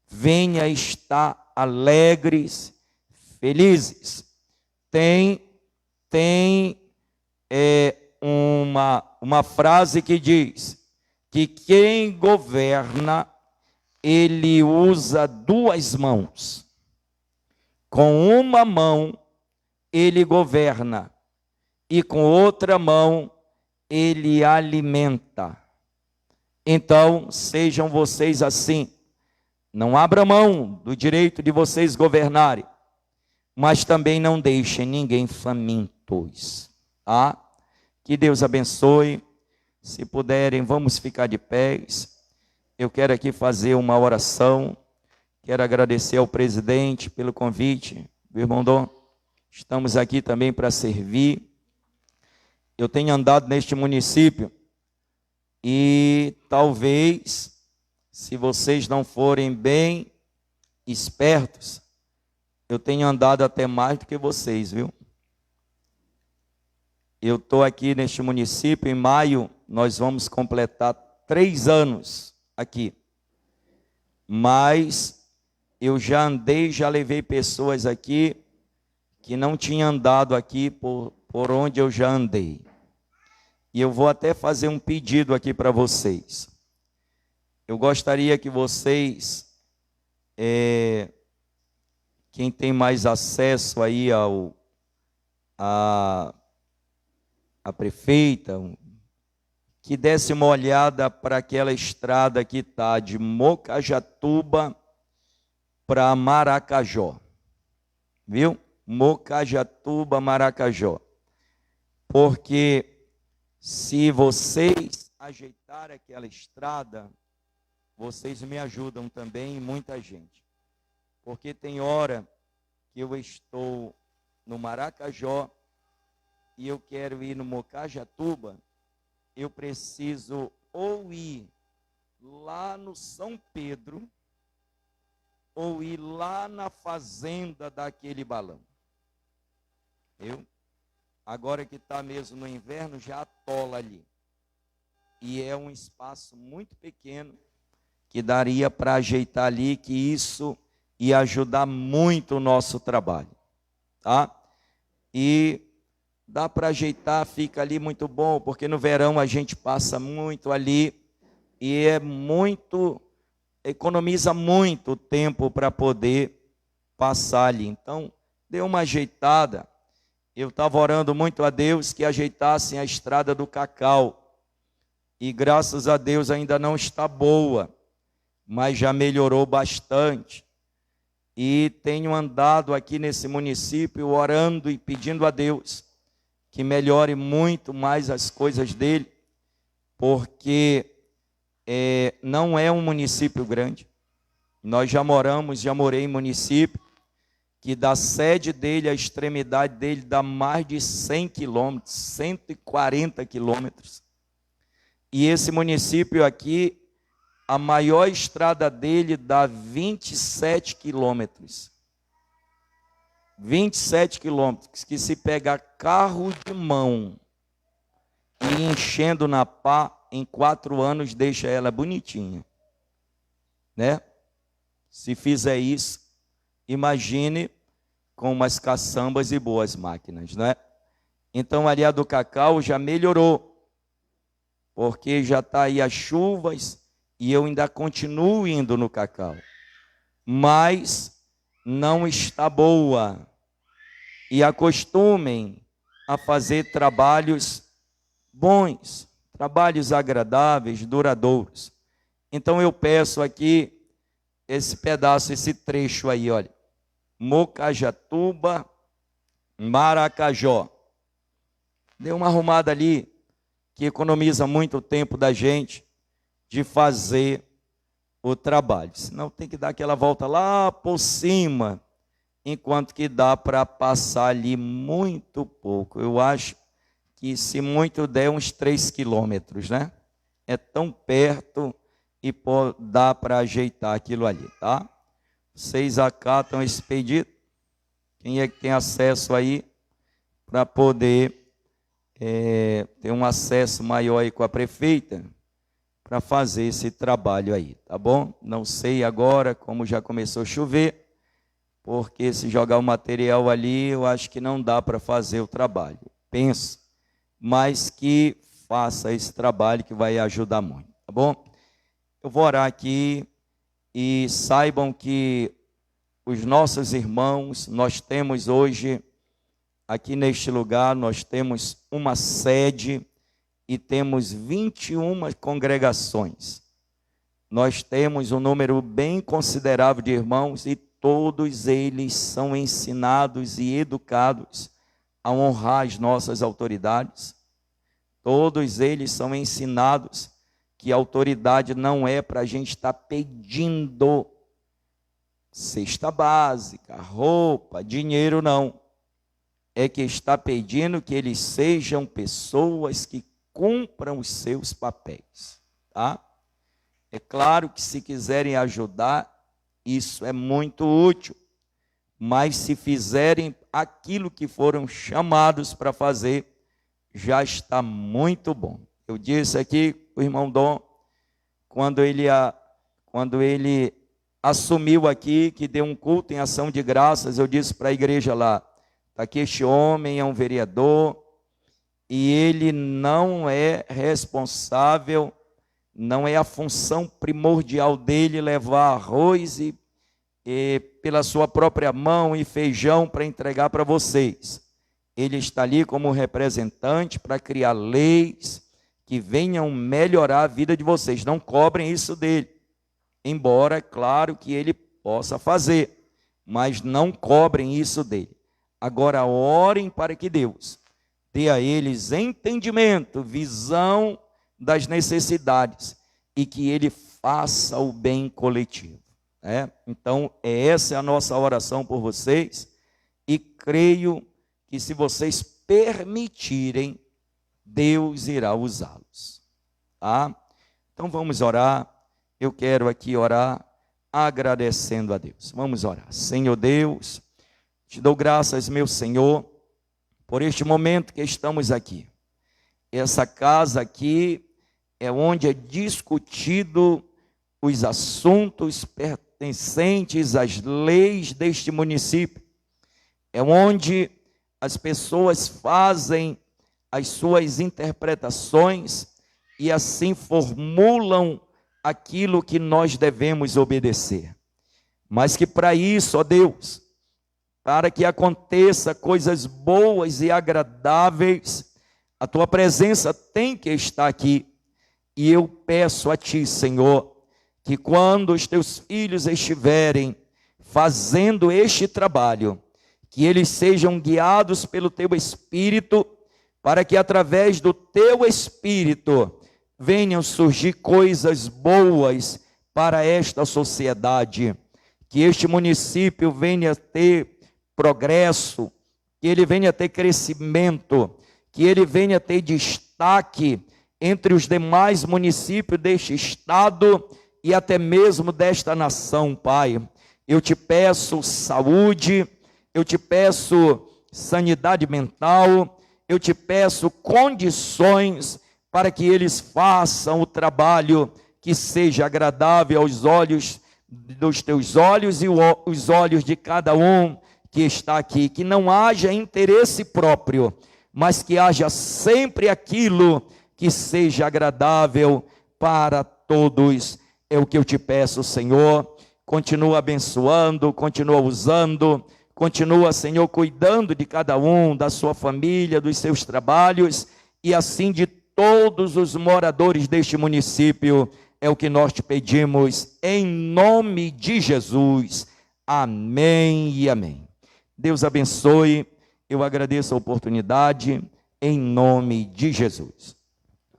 venha estar alegres, felizes. Tem uma frase que diz que quem governa, ele usa 2 mãos. Com uma mão, ele governa, e com outra mão, ele alimenta. Então, sejam vocês assim. Não abra mão do direito de vocês governarem, mas também não deixem ninguém famintos, tá? Que Deus abençoe. Se puderem, vamos ficar de pés. Eu quero aqui fazer uma oração. Quero agradecer ao presidente pelo convite, meu irmão Dom. Estamos aqui também para servir. Eu tenho andado neste município e talvez, se vocês não forem bem espertos, eu tenho andado até mais do que vocês, viu? Eu estou aqui neste município, em maio nós vamos completar 3 anos aqui. Mas eu já andei, já levei pessoas aqui que não tinham andado aqui por onde eu já andei. E eu vou até fazer um pedido aqui para vocês. Eu gostaria que vocês, quem tem mais acesso aí a prefeita, que desse uma olhada para aquela estrada que está de Mocajatuba para Maracajó. Viu? Mocajatuba, Maracajó. Porque se vocês ajeitarem aquela estrada, vocês me ajudam também, muita gente. Porque tem hora que eu estou no Maracajó e eu quero ir no Mocajatuba, eu preciso ou ir lá no São Pedro, ou ir lá na fazenda daquele balão. Viu? Agora que está mesmo no inverno, já atola ali. E é um espaço muito pequeno que daria para ajeitar ali, que isso ia ajudar muito o nosso trabalho. Tá? E dá para ajeitar, fica ali muito bom, porque no verão a gente passa muito ali e economiza muito tempo para poder passar ali. Então, dê uma ajeitada. Eu estava orando muito a Deus que ajeitassem a estrada do Cacau. E graças a Deus ainda não está boa, mas já melhorou bastante. E tenho andado aqui nesse município orando e pedindo a Deus que melhore muito mais as coisas dele, porque não é um município grande. Nós já morei em município que da sede dele, a extremidade dele dá mais de 100 quilômetros, 140 quilômetros. E esse município aqui, a maior estrada dele dá 27 quilômetros. 27 quilômetros, que se pegar carro de mão e enchendo na pá, em 4 anos deixa ela bonitinha. Né? Se fizer isso, imagine com umas caçambas e boas máquinas, né? Então ali a do Cacau já melhorou, porque já está aí as chuvas e eu ainda continuo indo no Cacau, mas não está boa. E acostumem a fazer trabalhos bons, trabalhos agradáveis, duradouros. Então eu peço aqui esse pedaço, esse trecho aí, olha. Mocajatuba, Maracajó. Dê uma arrumada ali, que economiza muito tempo da gente de fazer o trabalho. Senão tem que dar aquela volta lá por cima, enquanto que dá para passar ali muito pouco. Eu acho que se muito der uns 3 quilômetros, né? É tão perto e dá para ajeitar aquilo ali, tá? Vocês acatam esse pedido? Quem é que tem acesso aí para poder ter um acesso maior aí com a prefeita para fazer esse trabalho aí, tá bom? Não sei agora, como já começou a chover, porque se jogar o material ali, eu acho que não dá para fazer o trabalho. Penso, mas que faça esse trabalho que vai ajudar muito, tá bom? Eu vou orar aqui e saibam que os nossos irmãos, nós temos hoje, aqui neste lugar, nós temos uma sede e temos 21 congregações. Nós temos um número bem considerável de irmãos e todos eles são ensinados e educados a honrar as nossas autoridades. Todos eles são ensinados que a autoridade não é para a gente estar pedindo cesta básica, roupa, dinheiro, não. É que está pedindo que eles sejam pessoas que cumpram os seus papéis, tá? É claro que se quiserem ajudar, isso é muito útil, mas se fizerem aquilo que foram chamados para fazer, já está muito bom. Eu disse aqui, o irmão Dom, quando ele assumiu aqui, que deu um culto em ação de graças, eu disse para a igreja lá, está aqui este homem, é um vereador, e ele não é responsável, não é a função primordial dele levar arroz e pela sua própria mão e feijão para entregar para vocês. Ele está ali como representante para criar leis que venham melhorar a vida de vocês. Não cobrem isso dele. Embora, é claro, que ele possa fazer, mas não cobrem isso dele. Agora, orem para que Deus dê a eles entendimento, visão das necessidades e que ele faça o bem coletivo. Então, essa é a nossa oração por vocês e creio que se vocês permitirem, Deus irá usá-los. Tá? Então vamos orar. Eu quero aqui orar agradecendo a Deus. Vamos orar. Senhor Deus, te dou graças, meu Senhor, por este momento que estamos aqui. Essa casa aqui é onde é discutido os assuntos pertencentes às leis deste município. É onde as pessoas fazem as suas interpretações e assim formulam aquilo que nós devemos obedecer. Mas que para isso, ó Deus, para que aconteça coisas boas e agradáveis, a tua presença tem que estar aqui. E eu peço a ti, Senhor, que quando os teus filhos estiverem fazendo este trabalho, que eles sejam guiados pelo teu Espírito, para que através do teu Espírito venham surgir coisas boas para esta sociedade, que este município venha ter progresso, que ele venha ter crescimento, que ele venha ter destaque entre os demais municípios deste estado e até mesmo desta nação, Pai. Eu te peço saúde, eu te peço sanidade mental, eu te peço condições para que eles façam o trabalho que seja agradável aos olhos dos teus olhos e os olhos de cada um que está aqui. Que não haja interesse próprio, mas que haja sempre aquilo que seja agradável para todos. É o que eu te peço, Senhor. Continua abençoando, continua usando, continua, Senhor, cuidando de cada um, da sua família, dos seus trabalhos e assim de todos os moradores deste município. É o que nós te pedimos, em nome de Jesus. Amém e amém. Deus abençoe. Eu agradeço a oportunidade, em nome de Jesus.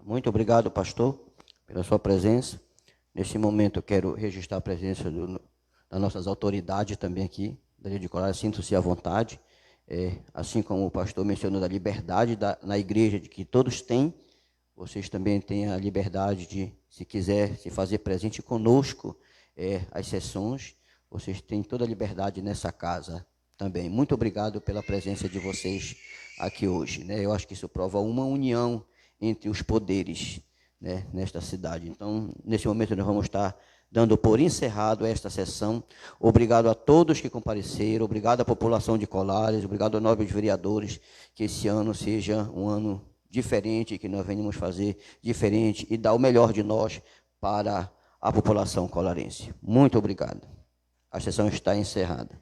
Muito obrigado, pastor, pela sua presença. Neste momento eu quero registrar a presença das nossas autoridades também aqui, da Rede Colar. Sintam-se à vontade. Assim como o pastor mencionou da liberdade na igreja, de que todos têm, vocês também têm a liberdade de, se quiser, se fazer presente conosco as sessões. Vocês têm toda a liberdade nessa casa também. Muito obrigado pela presença de vocês aqui hoje. Eu acho que isso prova uma união entre os poderes, nesta cidade. Então, nesse momento, nós vamos estar dando por encerrado esta sessão. Obrigado a todos que compareceram, obrigado à população de Colares, obrigado aos nobres vereadores, que esse ano seja um ano diferente, que nós venhamos fazer diferente e dar o melhor de nós para a população colarense. Muito obrigado. A sessão está encerrada.